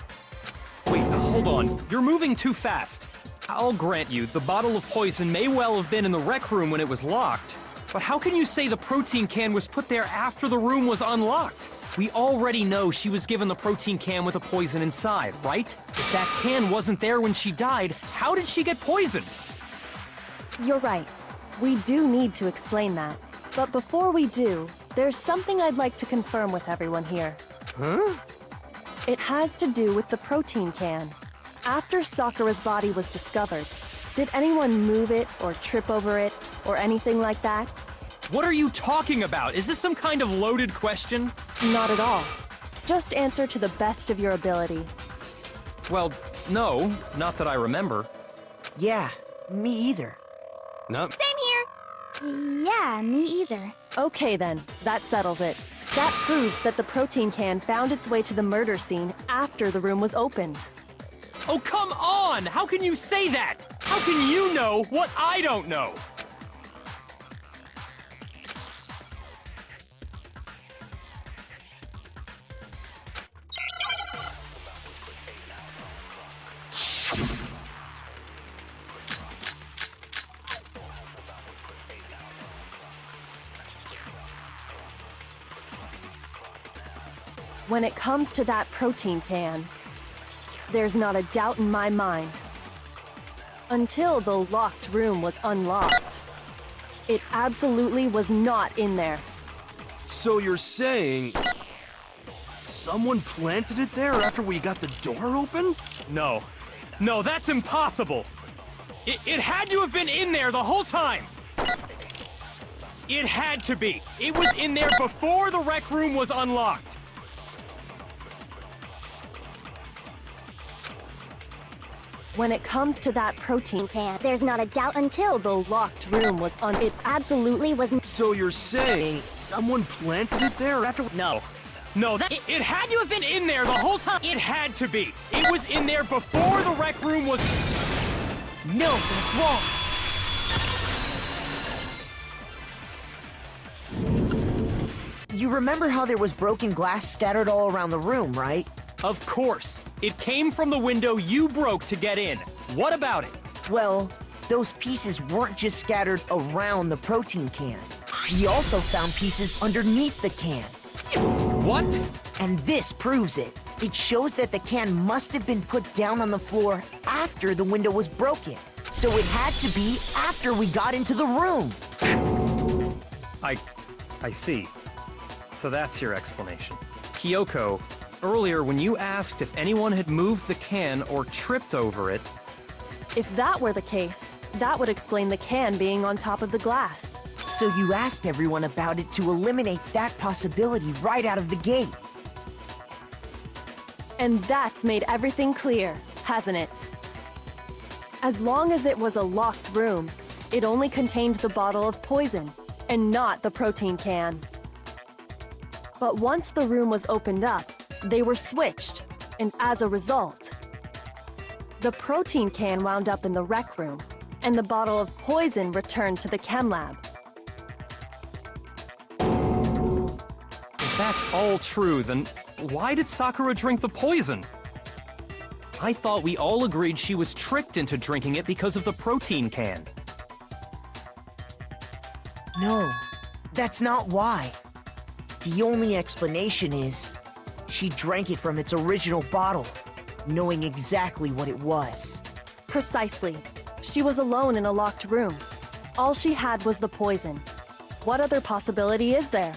Speaker 5: Wait, hold on. You're moving too fast. I'll grant you, the bottle of poison may well have been in the rec room when it was locked. But how can you say the protein can was put there after the room was unlocked? We already know she was given the protein can with the poison inside, right? If that can wasn't there when she died, how did she get poisoned?
Speaker 8: You're right. We do need to explain that. But before we do, there's something I'd like to confirm with everyone here.
Speaker 4: Huh?
Speaker 8: It has to do with the protein can. After Sakura's body was discovered, did anyone move it or trip over it or anything like that?
Speaker 5: What are you talking about? Is this some kind of loaded question?
Speaker 8: Not at all. Just answer to the best of your ability.
Speaker 5: Well, no, not that I remember.
Speaker 7: Yeah, me either.
Speaker 4: Nope.
Speaker 3: Same here. Yeah, me either.
Speaker 8: Okay then, that settles it. That proves that the protein can found its way to the murder scene after the room was opened.
Speaker 5: Oh, come on! How can you say that? How can you know what I don't know?
Speaker 8: When it comes to that protein can, there's not a doubt in my mind. Until the locked room was unlocked, it absolutely was not in there.
Speaker 4: So you're saying someone planted it there after we got the door open?
Speaker 5: No. No, that's impossible! It had to have been in there the whole time! It had to be! It was in there before the rec room was unlocked!
Speaker 8: When it comes to that protein can, there's not a doubt until the locked room was it absolutely wasn't.
Speaker 4: So you're saying someone planted it there after...
Speaker 5: No. No, it had to have been in there the whole time! It had to be! It was in there before the rec room was...
Speaker 7: No, that's wrong. You remember how there was broken glass scattered all around the room, right?
Speaker 5: Of course! It came from the window you broke to get in. What about it?
Speaker 7: Well, those pieces weren't just scattered around the protein can. We also found pieces underneath the can.
Speaker 5: What?
Speaker 7: And this proves it. It shows that the can must have been put down on the floor after the window was broken. So it had to be after we got into the room.
Speaker 5: I see. So that's your explanation. Kyoko, earlier when you asked if anyone had moved the can or tripped over it...
Speaker 8: If that were the case, that would explain the can being on top of the glass.
Speaker 7: So you asked everyone about it to eliminate that possibility right out of the gate.
Speaker 8: And that's made everything clear, hasn't it? As long as it was a locked room, it only contained the bottle of poison, and not the protein can. But once the room was opened up, they were switched, and as a result, the protein can wound up in the rec room, and the bottle of poison returned to the chem lab.
Speaker 5: If that's all true, then why did Sakura drink the poison? I thought we all agreed she was tricked into drinking it because of the protein can.
Speaker 7: No, that's not why. The only explanation is she drank it from its original bottle, knowing exactly what it was.
Speaker 8: Precisely. She was alone in a locked room. All she had was the poison. What other possibility is there?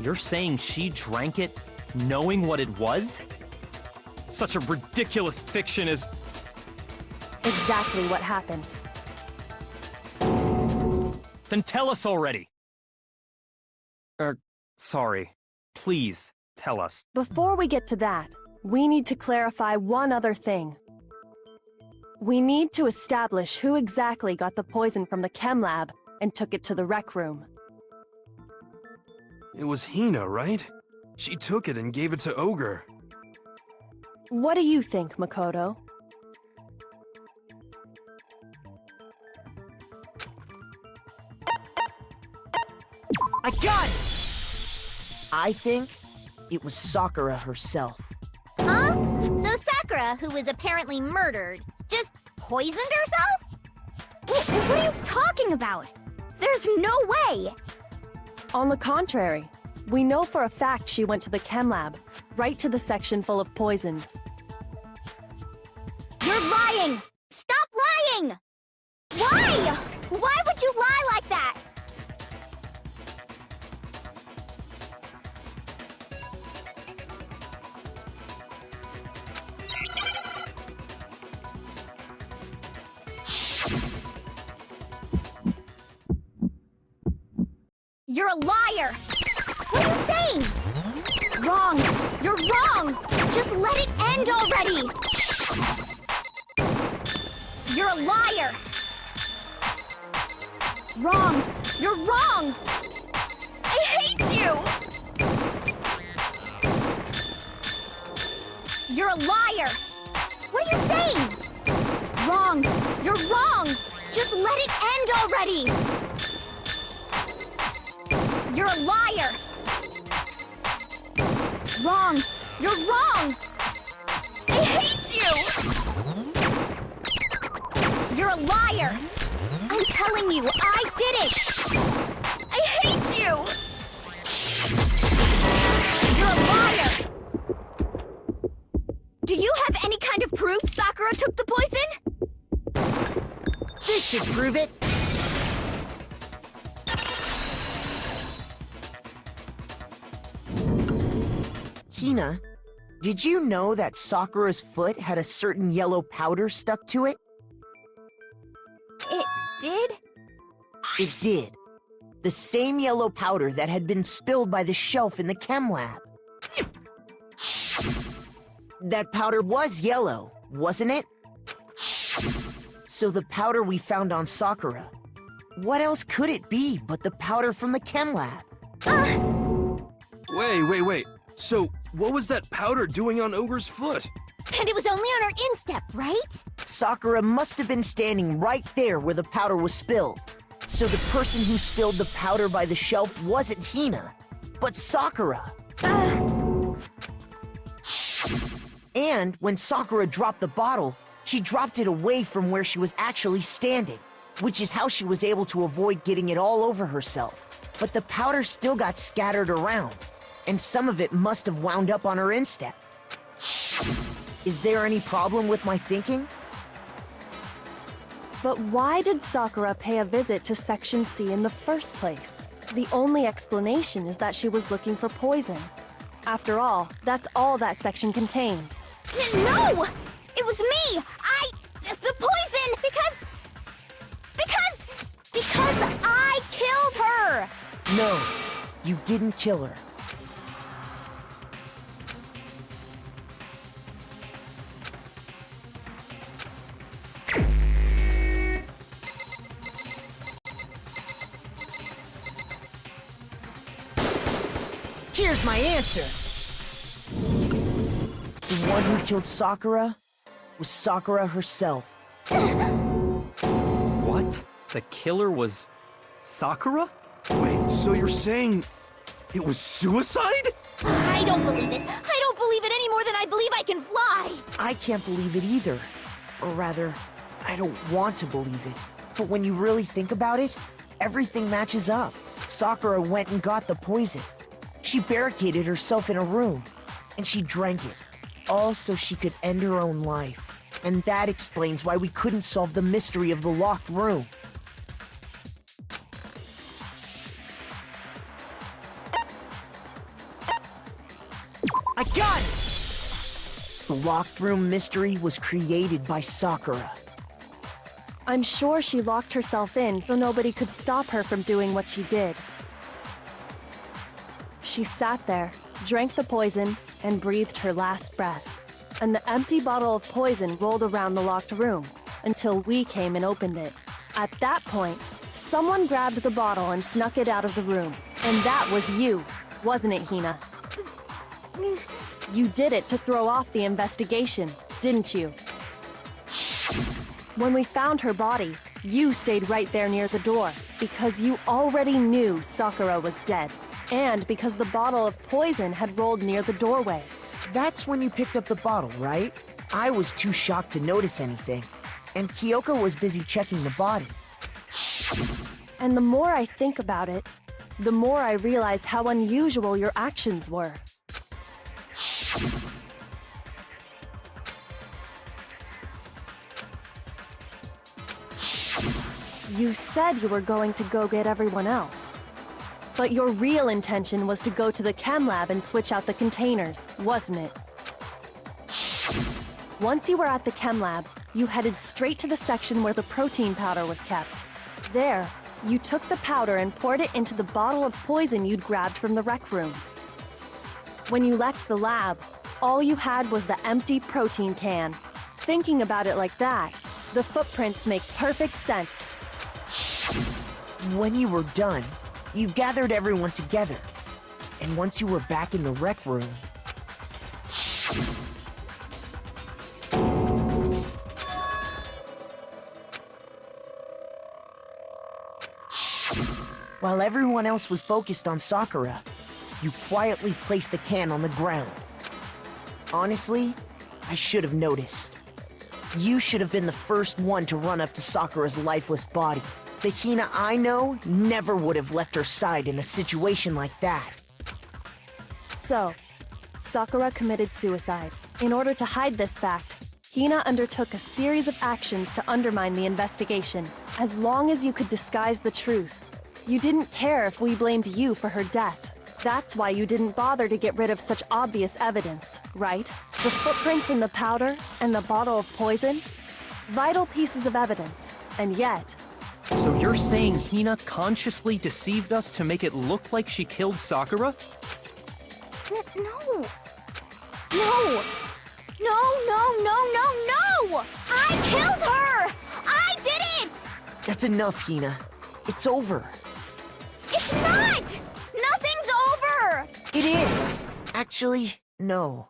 Speaker 5: You're saying she drank it knowing what it was? Such a ridiculous fiction is...
Speaker 8: Exactly what happened.
Speaker 5: Then tell us already! Sorry. Please, tell us.
Speaker 8: Before we get to that, we need to clarify one other thing. We need to establish who exactly got the poison from the chem lab and took it to the rec room.
Speaker 4: It was Hina, right? She took it and gave it to Ogre.
Speaker 8: What do you think, Makoto?
Speaker 7: I got it! I think it was Sakura herself.
Speaker 3: Huh? So Sakura, who was apparently murdered, just poisoned herself? What are you talking about? There's no way!
Speaker 8: On the contrary, we know for a fact she went to the chem lab, right to the section full of poisons.
Speaker 3: You're lying! Stop lying! Why? Why would you lie like that? You're a liar! What are you saying? Wrong! You're wrong! Just let it end already! You're a liar! Wrong! You're wrong! I hate you! You're a liar! What are you saying? Wrong! You're wrong! Just let it end already! You're a liar! Wrong! You're wrong! I hate you! You're a liar! I'm telling you, I did it! I hate you! You're a liar! Do you have any kind of proof Sakura took the poison?
Speaker 7: This should prove it. Hina, did you know that Sakura's foot had a certain yellow powder stuck to it?
Speaker 3: It did?
Speaker 7: It did. The same yellow powder that had been spilled by the shelf in the chem lab. That powder was yellow, wasn't it? So the powder we found on Sakura, what else could it be but the powder from the chem lab?
Speaker 4: Wait. So, what was that powder doing on Ogre's foot?
Speaker 3: And it was only on her instep, right?
Speaker 7: Sakura must have been standing right there where the powder was spilled. So the person who spilled the powder by the shelf wasn't Hina, but Sakura. And when Sakura dropped the bottle, she dropped it away from where she was actually standing, which is how she was able to avoid getting it all over herself. But the powder still got scattered around, and some of it must have wound up on her instep. Is there any problem with my thinking?
Speaker 8: But why did Sakura pay a visit to Section C in the first place? The only explanation is that she was looking for poison. After all, that's all that section contained.
Speaker 3: No! It was me! The poison! Because I killed her!
Speaker 7: No, you didn't kill her. Here's my answer. The one who killed Sakura was Sakura herself.
Speaker 5: What? The killer was Sakura?
Speaker 4: Wait, so you're saying it was suicide?
Speaker 3: I don't believe it. I don't believe it any more than I believe I can fly.
Speaker 7: I can't believe it either. Or rather, I don't want to believe it. But when you really think about it, everything matches up. Sakura went and got the poison. She barricaded herself in a room, and she drank it, all so she could end her own life. And that explains why we couldn't solve the mystery of the locked room. I got it! The locked room mystery was created by Sakura.
Speaker 8: I'm sure she locked herself in so nobody could stop her from doing what she did. She sat there, drank the poison, and breathed her last breath. And the empty bottle of poison rolled around the locked room until we came and opened it. At that point, someone grabbed the bottle and snuck it out of the room. And that was you, wasn't it, Hina? You did it to throw off the investigation, didn't you? When we found her body, you stayed right there near the door because you already knew Sakura was dead. And because the bottle of poison had rolled near the doorway.
Speaker 7: That's when you picked up the bottle, right? I was too shocked to notice anything, and Kyoko was busy checking the body.
Speaker 8: And the more I think about it, the more I realize how unusual your actions were. You said you were going to go get everyone else. But your real intention was to go to the chem lab and switch out the containers, wasn't it? Once you were at the chem lab, you headed straight to the section where the protein powder was kept. There, you took the powder and poured it into the bottle of poison you'd grabbed from the rec room. When you left the lab, all you had was the empty protein can. Thinking about it like that, the footprints make perfect sense.
Speaker 7: When you were done, you gathered everyone together. And once you were back in the rec room... While everyone else was focused on Sakura, you quietly placed the can on the ground. Honestly, I should have noticed. You should have been the first one to run up to Sakura's lifeless body. The Hina I know never would have left her side in a situation like that.
Speaker 8: So, Sakura committed suicide. In order to hide this fact, Hina undertook a series of actions to undermine the investigation. As long as you could disguise the truth, you didn't care if we blamed you for her death. That's why you didn't bother to get rid of such obvious evidence, right? The footprints in the powder and the bottle of poison? Vital pieces of evidence, and yet...
Speaker 5: So you're saying Hina consciously deceived us to make it look like she killed Sakura?
Speaker 3: No! No! No! I killed her! I did it!
Speaker 7: That's enough, Hina. It's over.
Speaker 3: It's not! Nothing's over!
Speaker 7: It is! Actually, no.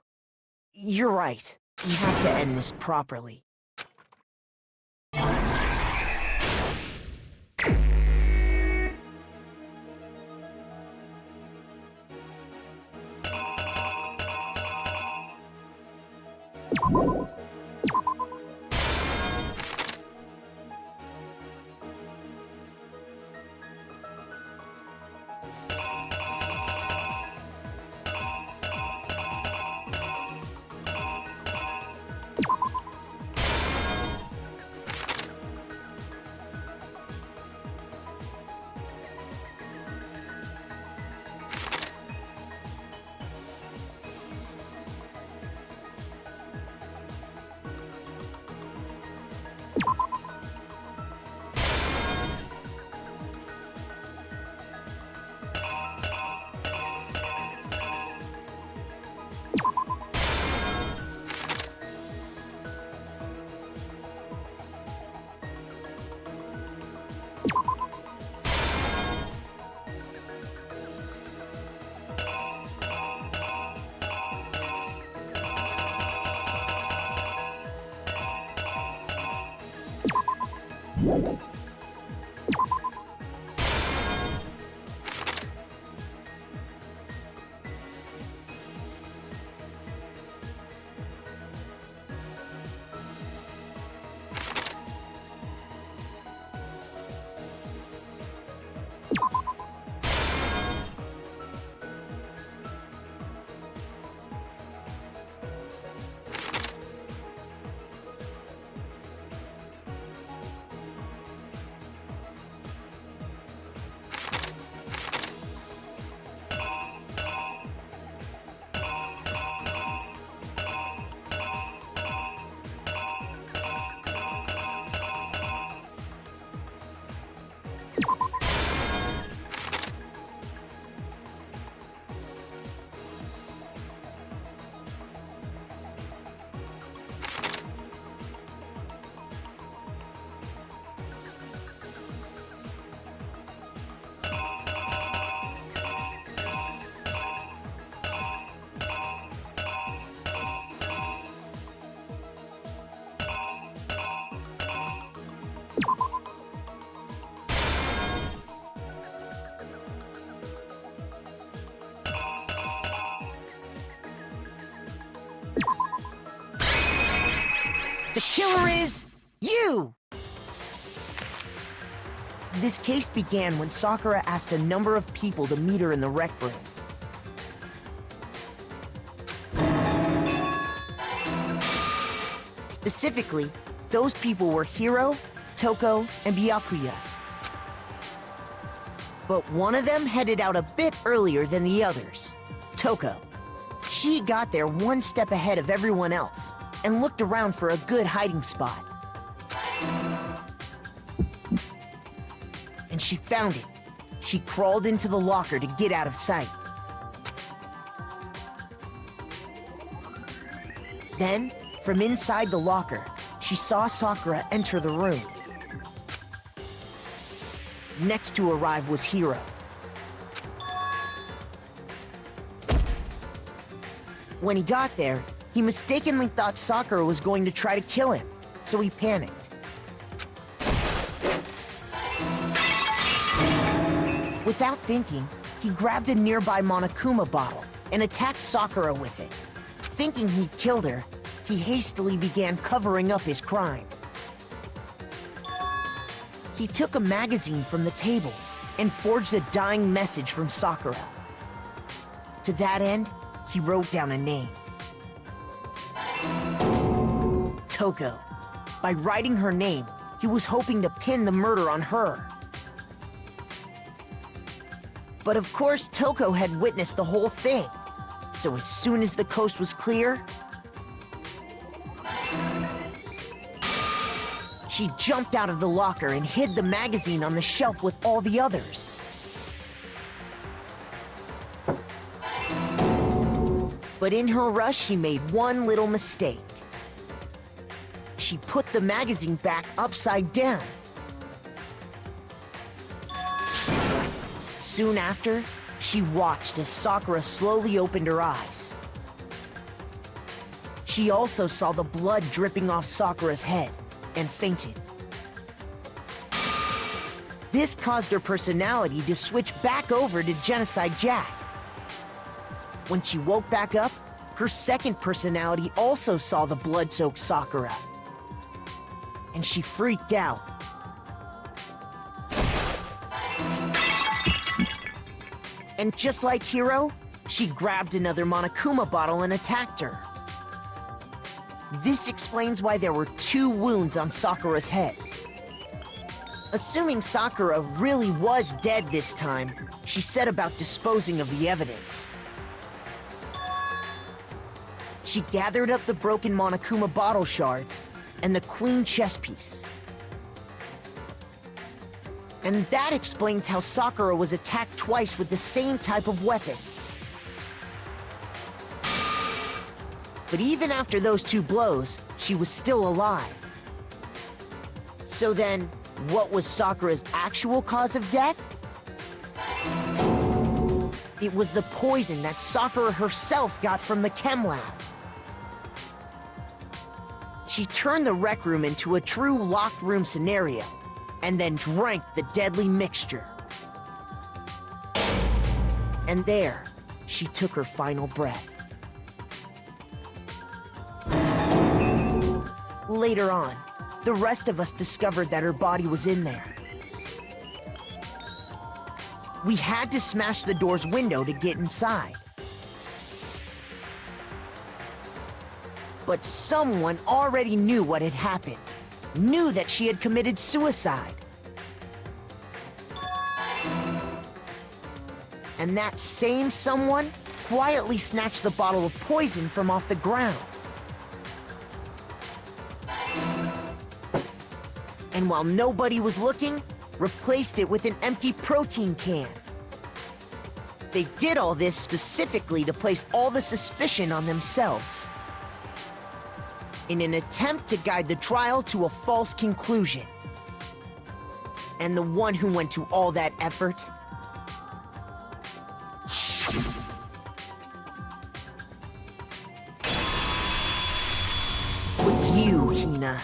Speaker 7: You're right. We have to end this properly. The killer is you! This case began when Sakura asked a number of people to meet her in the rec room. Specifically, those people were Hiro, Toko, and Byakuya. But one of them headed out a bit earlier than the others, Toko. She got there one step ahead of everyone else and looked around for a good hiding spot. And she found it. She crawled into the locker to get out of sight. Then, from inside the locker, she saw Sakura enter the room. Next to arrive was Hiro. When he got there, he mistakenly thought Sakura was going to try to kill him, so he panicked. Without thinking, he grabbed a nearby Monokuma bottle and attacked Sakura with it. Thinking he'd killed her, he hastily began covering up his crime. He took a magazine from the table and forged a dying message from Sakura. To that end, he wrote down a name. Toko. By writing her name, he was hoping to pin the murder on her. But of course, Toko had witnessed the whole thing. So as soon as the coast was clear, she jumped out of the locker and hid the magazine on the shelf with all the others. But in her rush, she made one little mistake. She put the magazine back upside down. Soon after, she watched as Sakura slowly opened her eyes. She also saw the blood dripping off Sakura's head and fainted. This caused her personality to switch back over to Genocide Jack. When she woke back up, her second personality also saw the blood-soaked Sakura. And she freaked out. And just like Hiro, she grabbed another Monokuma bottle and attacked her. This explains why there were 2 wounds on Sakura's head. Assuming Sakura really was dead this time, she set about disposing of the evidence. She gathered up the broken Monokuma bottle shards and the queen chess piece. And that explains how Sakura was attacked twice with the same type of weapon. But even after those 2 blows, she was still alive. So then, what was Sakura's actual cause of death? It was the poison that Sakura herself got from the chem lab. She turned the rec room into a true locked room scenario, and then drank the deadly mixture. And there, she took her final breath. Later on, the rest of us discovered that her body was in there. We had to smash the door's window to get inside. But someone already knew what had happened, knew that she had committed suicide. And that same someone quietly snatched the bottle of poison from off the ground. And while nobody was looking, replaced it with an empty protein can. They did all this specifically to place all the suspicion on themselves, in an attempt to guide the trial to a false conclusion. And the one who went to all that effort was you, Hina.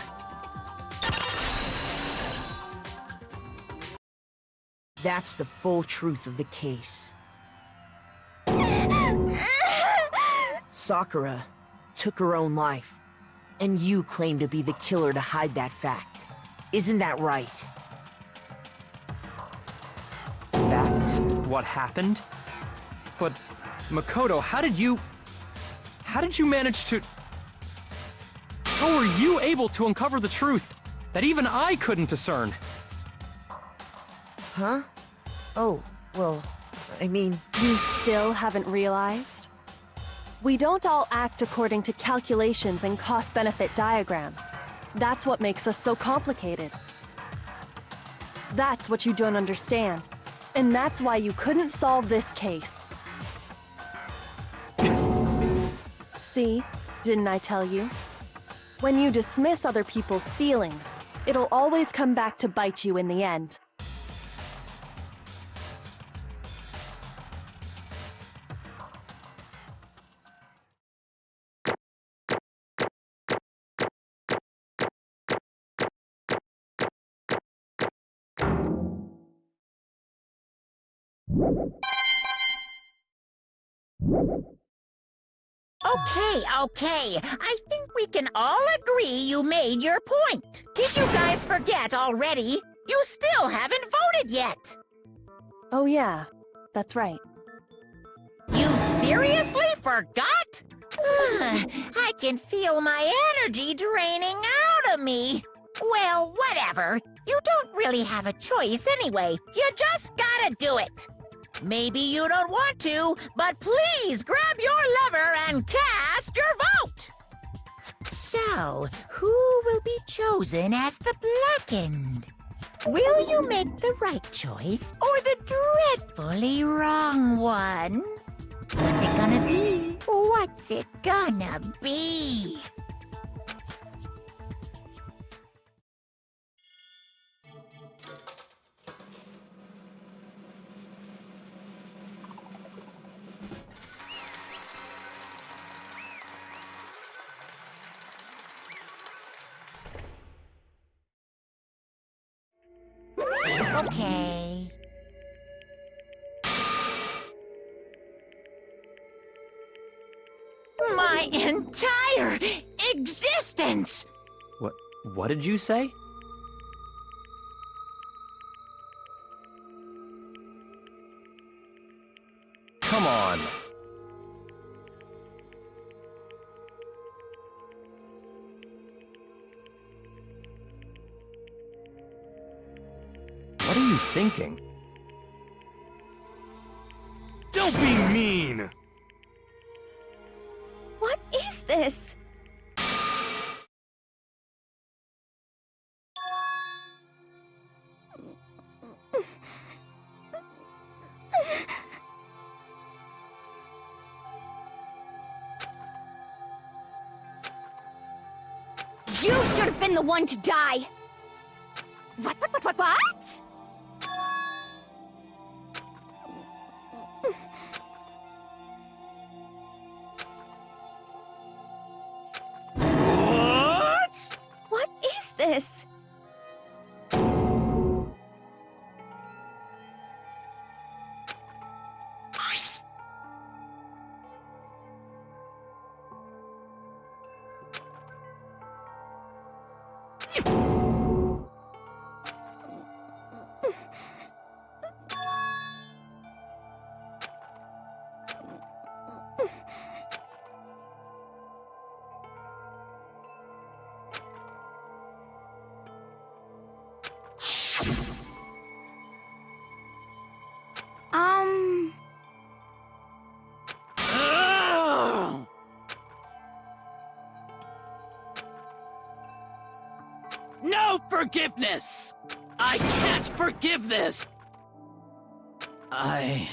Speaker 7: That's the full truth of the case. Sakura took her own life, and you claim to be the killer to hide that fact. Isn't that right?
Speaker 5: That's what happened? But, Makoto, how did you manage to... How were you able to uncover the truth that even I couldn't discern?
Speaker 7: Huh? Oh, Well, I mean...
Speaker 8: You still haven't realized? We don't all act according to calculations and cost-benefit diagrams. That's what makes us so complicated. That's what you don't understand. And that's why you couldn't solve this case. See? Didn't I tell you? When you dismiss other people's feelings, it'll always come back to bite you in the end.
Speaker 2: Okay. I think we can all agree you made your point. Did you guys forget already? You still haven't voted yet.
Speaker 8: Oh yeah, that's right.
Speaker 2: You seriously forgot? I can feel my energy draining out of me. Well, whatever. You don't really have a choice anyway. You just gotta do it. Maybe you don't want to, but please grab your lever and cast your vote! So, who will be chosen as the Blackened? Will you make the right choice or the dreadfully wrong one? What's it gonna be? What's it gonna be? Okay. My entire existence!
Speaker 5: What did you say? Come on. What are you thinking?
Speaker 4: Don't be mean!
Speaker 3: What is this? You should have been the one to die! What?
Speaker 4: What?
Speaker 3: What is this?
Speaker 4: Ugh!
Speaker 6: No forgiveness! I can't forgive this!
Speaker 3: But...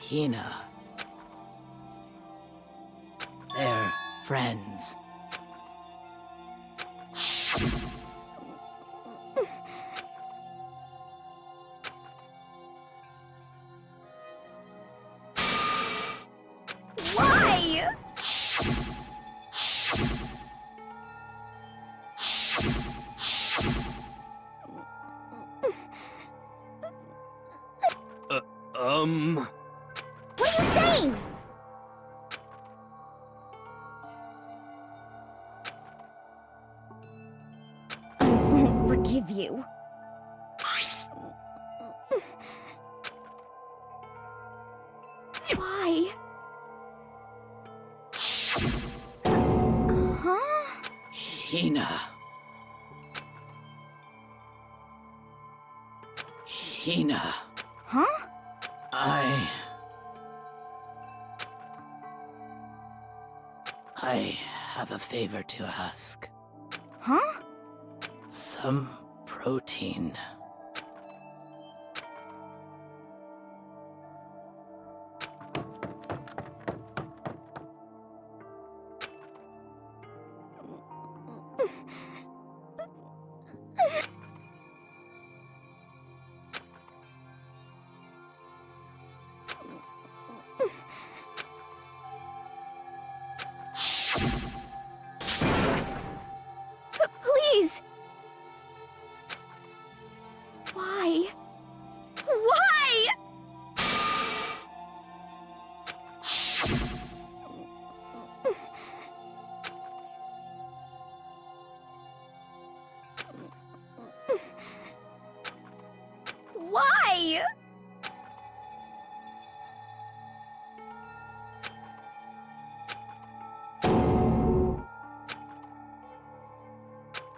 Speaker 6: Hina. They're friends.
Speaker 3: Why? What are you saying? I won't forgive you. Why? Huh?
Speaker 6: Hina. Hina.
Speaker 3: Huh?
Speaker 6: I have a favor to ask.
Speaker 3: Huh?
Speaker 6: Some protein.
Speaker 3: Please! Why? Why? Why?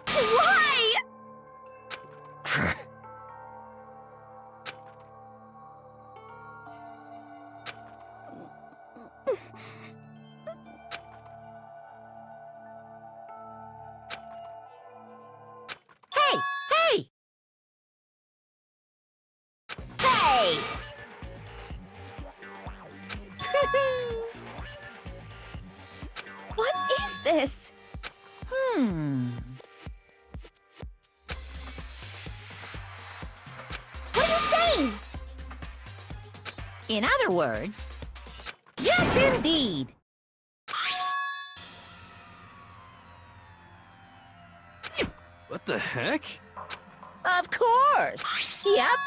Speaker 3: Why?
Speaker 2: Hey! Hey! Hey!
Speaker 3: What is this? What are you saying?
Speaker 2: In other words, yes, indeed.
Speaker 4: What the heck?
Speaker 2: Of course. Yep.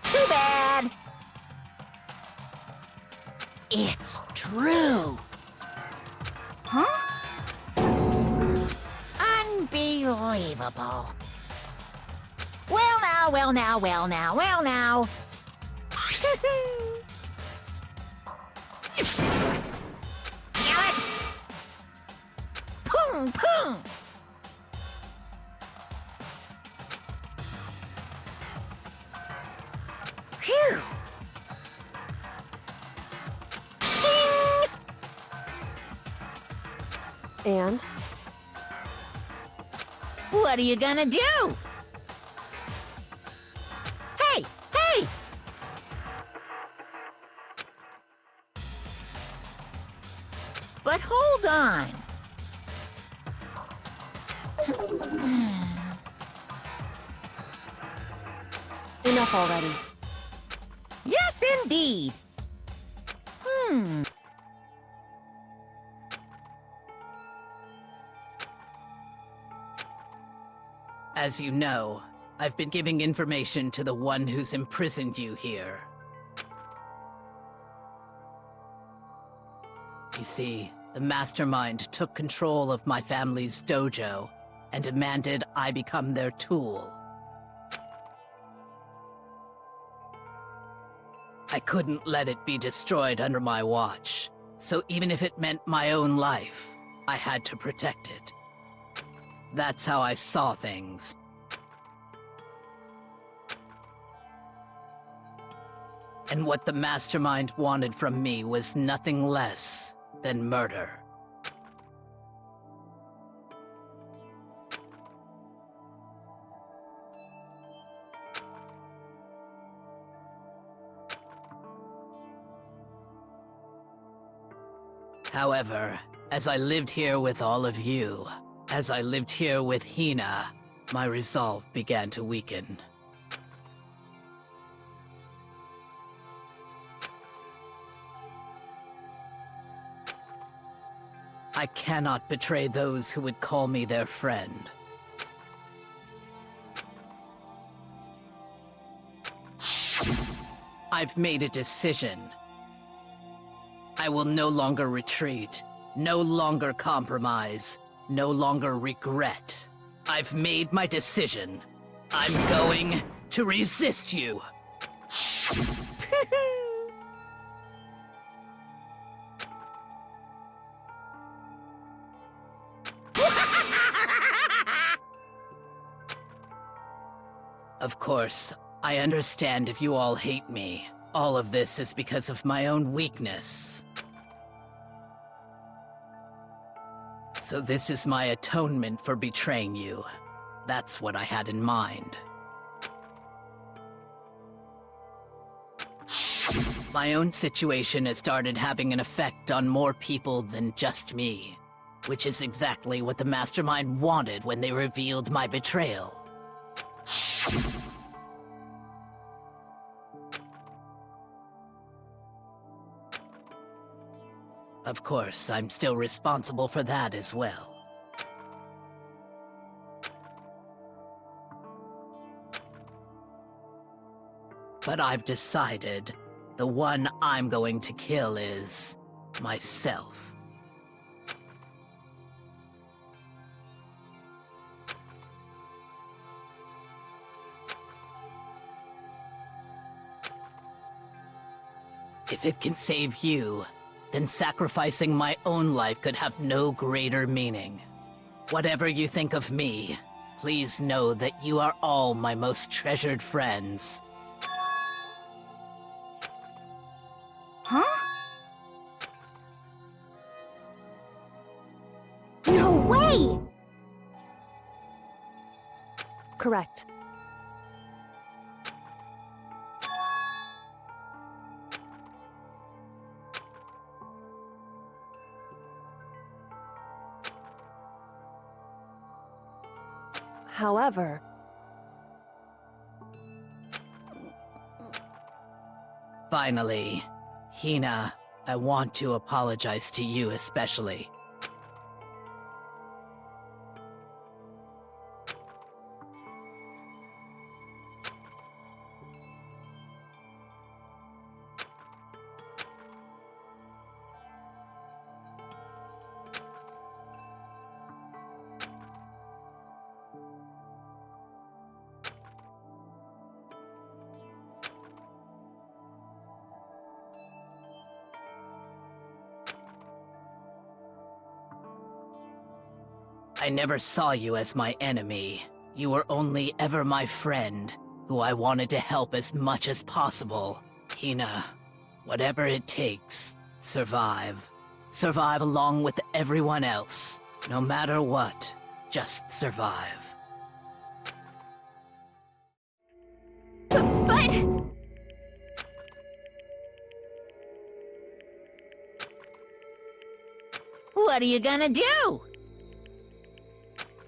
Speaker 2: Too bad. It's true.
Speaker 3: Huh?
Speaker 2: Unbelievable. Well now, well now, well now, well now. Damn it! Pung, pung! Phew! Shing!
Speaker 8: And?
Speaker 2: What are you gonna do? Hey! Hey! But hold on.
Speaker 8: Enough already.
Speaker 2: Yes, indeed.
Speaker 6: As you know, I've been giving information to the one who's imprisoned you here. You see, the mastermind took control of my family's dojo and demanded I become their tool. I couldn't let it be destroyed under my watch, so even if it meant my own life, I had to protect it. That's how I saw things. And what the mastermind wanted from me was nothing less than murder. However, as I lived here with all of you, as I lived here with Hina, my resolve began to weaken. I cannot betray those who would call me their friend. I've made a decision. I will no longer retreat, no longer compromise, no longer regret. I've made my decision. I'm going to resist you. Of course, I understand if you all hate me. All of this is because of my own weakness. So this is my atonement for betraying you. That's what I had in mind. My own situation has started having an effect on more people than just me, which is exactly what the Mastermind wanted when they revealed my betrayal. Of course, I'm still responsible for that as well. But I've decided the one I'm going to kill is myself. If it can save you, then sacrificing my own life could have no greater meaning. Whatever you think of me, please know that you are all my most treasured friends.
Speaker 3: Huh? No way!
Speaker 8: Correct. However,
Speaker 6: finally, Hina, I want to apologize to you especially. I never saw you as my enemy. You were only ever my friend, who I wanted to help as much as possible. Hina, whatever it takes, survive. Survive along with everyone else. No matter what, just survive.
Speaker 3: But...
Speaker 2: What are you gonna do?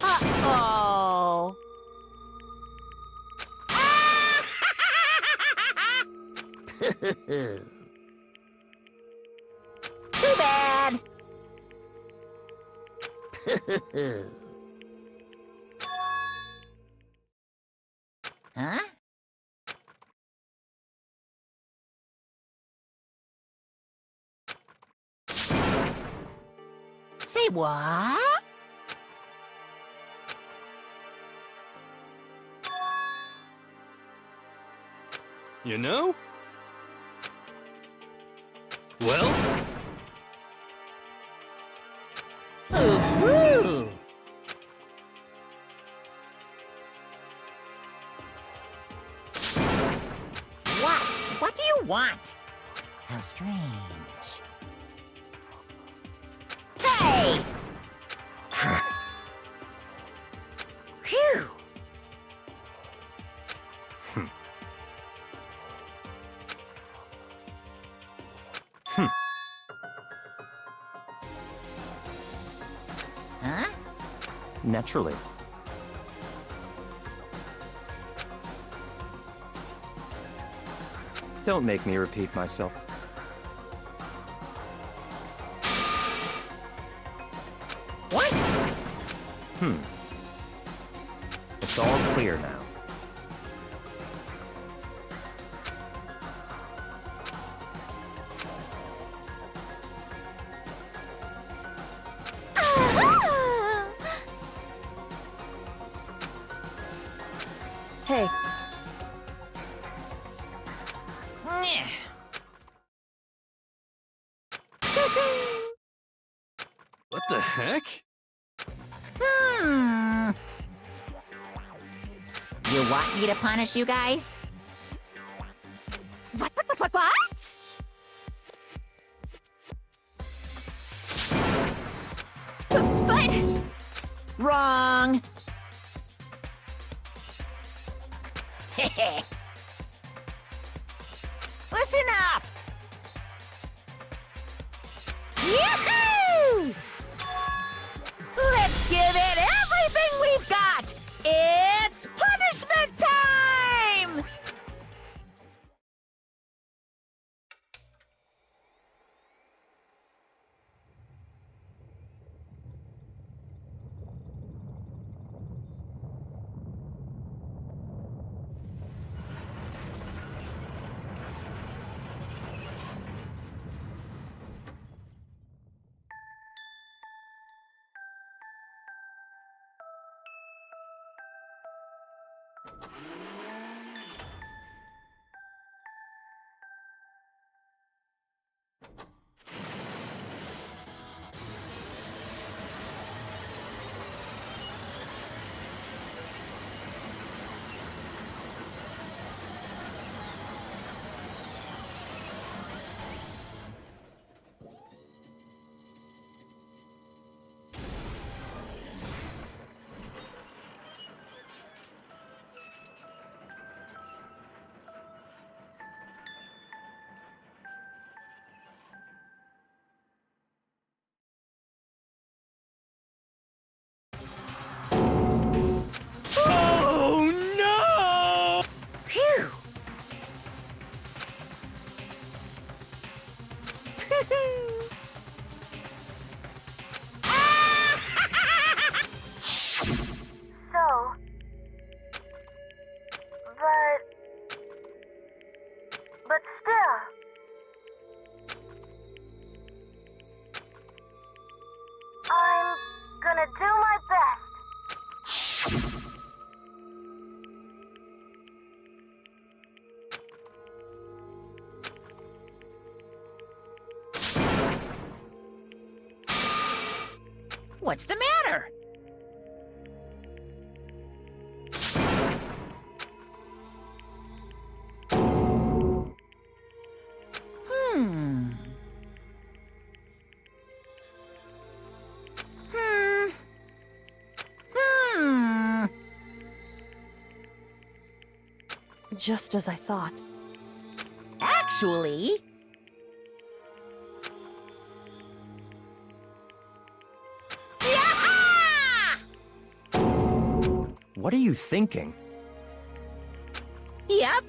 Speaker 2: Uh-oh. Too bad. Huh? Say what?
Speaker 4: You know? Well?
Speaker 2: Ooh-hoo. What? What do you want? How strange. Hey! Phew! Huh?
Speaker 5: Naturally. Don't make me repeat myself.
Speaker 2: What?
Speaker 5: It's all clear now.
Speaker 8: Hey,
Speaker 4: What the heck?
Speaker 2: You want me to punish you guys?
Speaker 3: What? But
Speaker 2: Wrong. Listen up. Yahoo! Let's give it everything we've got. It's punishment time!
Speaker 4: Oh no!
Speaker 2: Phew!
Speaker 3: so. But still. I'm gonna do my best.
Speaker 2: What's the matter? Hmm.
Speaker 8: just as I thought.
Speaker 2: Actually... Yaha!
Speaker 5: What are you thinking?
Speaker 2: Yep.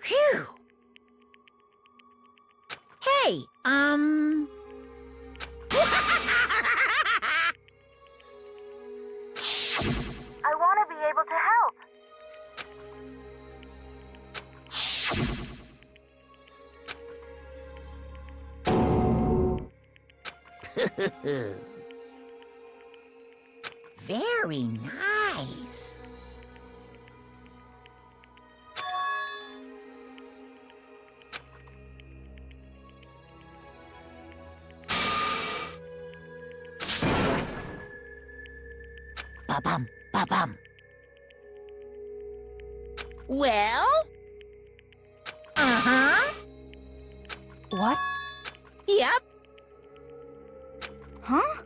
Speaker 2: Phew. Hey,
Speaker 3: I want to be able to help.
Speaker 2: Very nice. Ba-bum, ba-bum. Well? Uh-huh.
Speaker 8: What?
Speaker 2: Yep.
Speaker 3: Huh?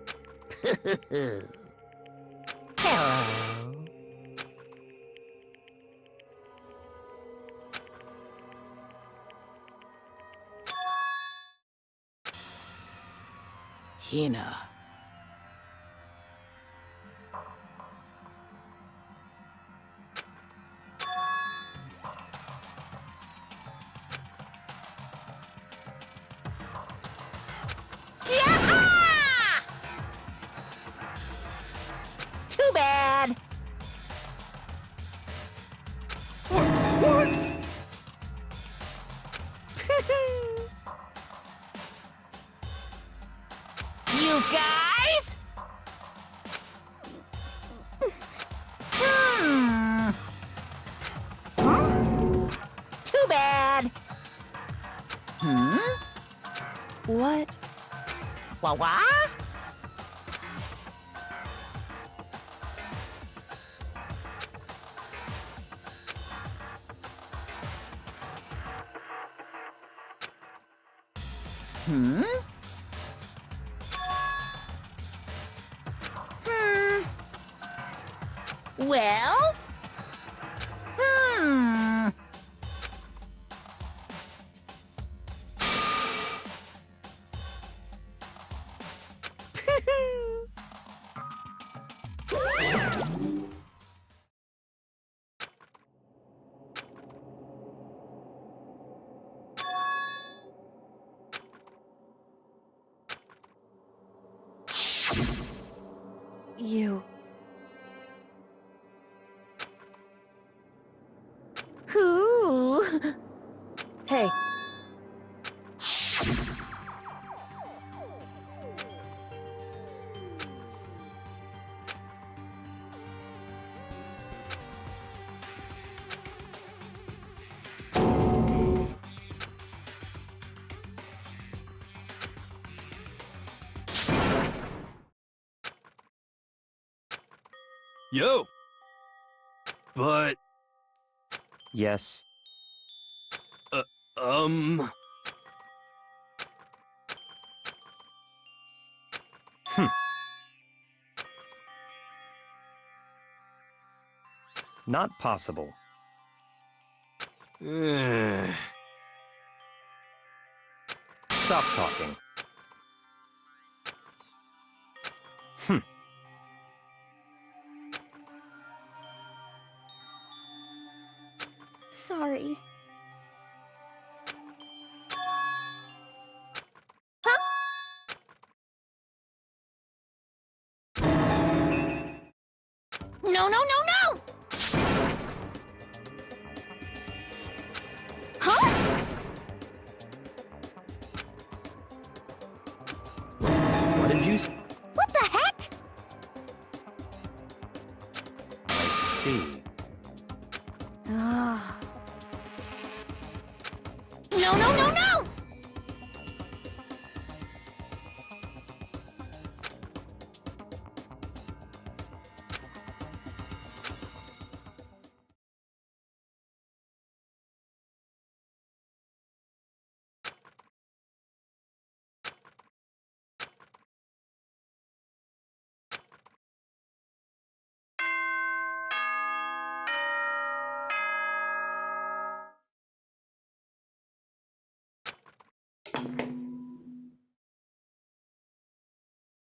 Speaker 2: Hello.
Speaker 6: Hina.
Speaker 2: Yaha! Too bad.
Speaker 4: What?
Speaker 2: You got
Speaker 8: What?
Speaker 2: Wah? Well?
Speaker 8: You.
Speaker 2: Who?
Speaker 8: Hey.
Speaker 4: Yo! But,
Speaker 5: Yes.
Speaker 4: um...
Speaker 5: Not possible. Stop talking.
Speaker 3: Sorry.
Speaker 2: No!
Speaker 3: Huh?
Speaker 5: What did you
Speaker 3: What the heck?
Speaker 5: see?
Speaker 3: Ah.
Speaker 2: No!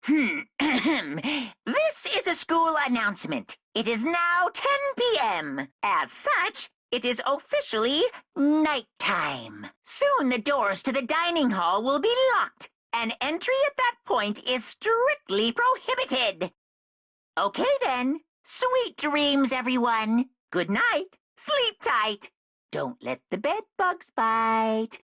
Speaker 2: This is a school announcement. It is now 10 p.m. As such, it is officially nighttime. Soon the doors to the dining hall will be locked, and entry at that point is strictly prohibited. Okay then. Sweet dreams, everyone. Good night. Sleep tight. Don't let the bed bugs bite.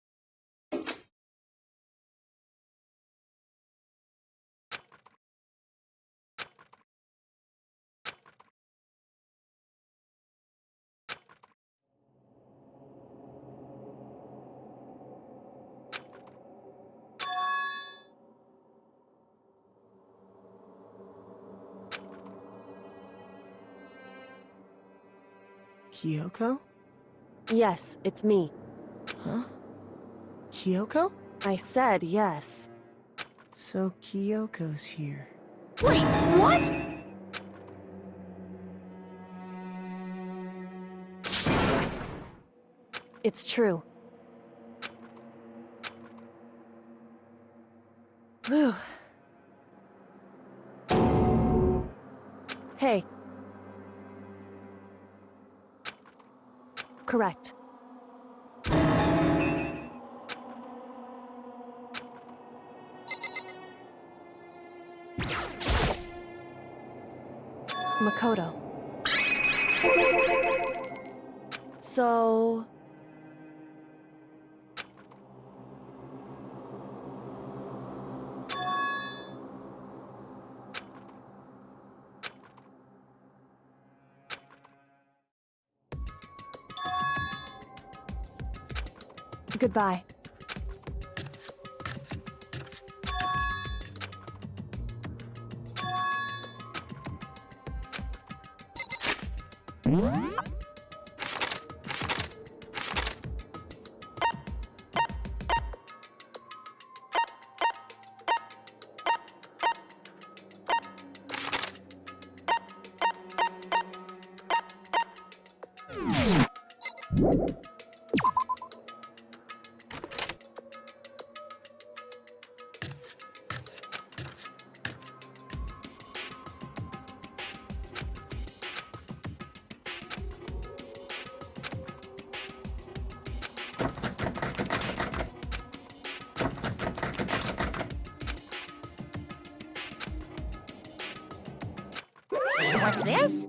Speaker 7: Kyoko?
Speaker 8: Yes, it's me.
Speaker 7: Huh? Kyoko?
Speaker 8: I said yes.
Speaker 7: So Kyoko's here.
Speaker 2: Wait, what?
Speaker 8: It's true. Whew. Hey. Correct. Makoto. So... Goodbye.
Speaker 2: What's this?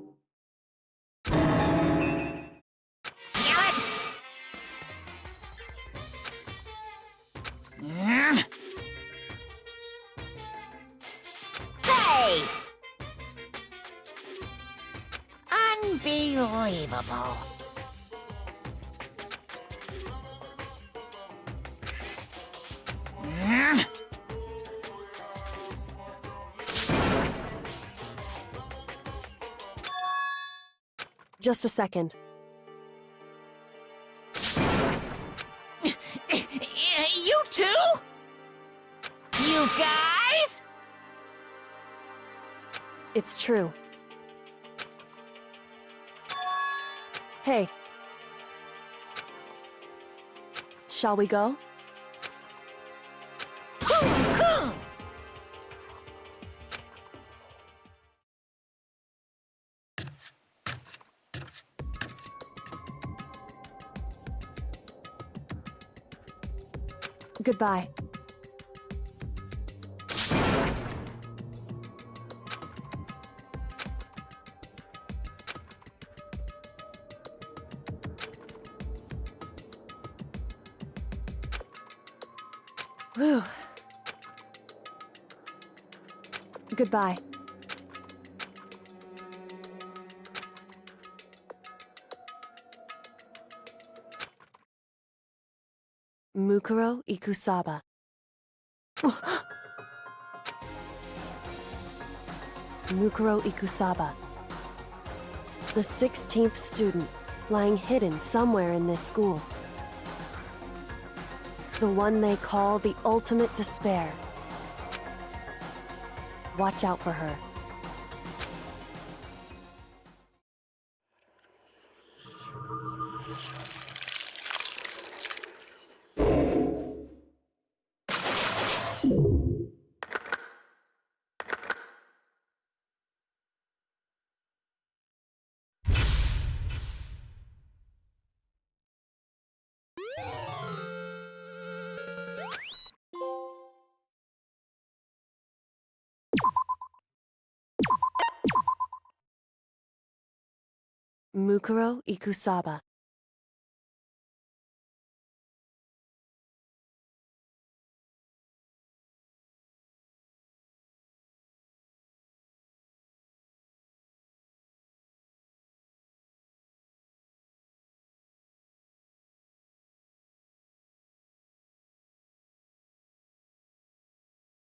Speaker 2: Damn it! Hey! Unbelievable.
Speaker 8: Just a second.
Speaker 2: You too? You guys?
Speaker 8: It's true. Hey. Shall we go? Goodbye. Whew. Goodbye. Mukuro Ikusaba. Mukuro Ikusaba. The 16th student, lying hidden somewhere in this school. The one they call the ultimate despair. Watch out for her. Mukuro Ikusaba.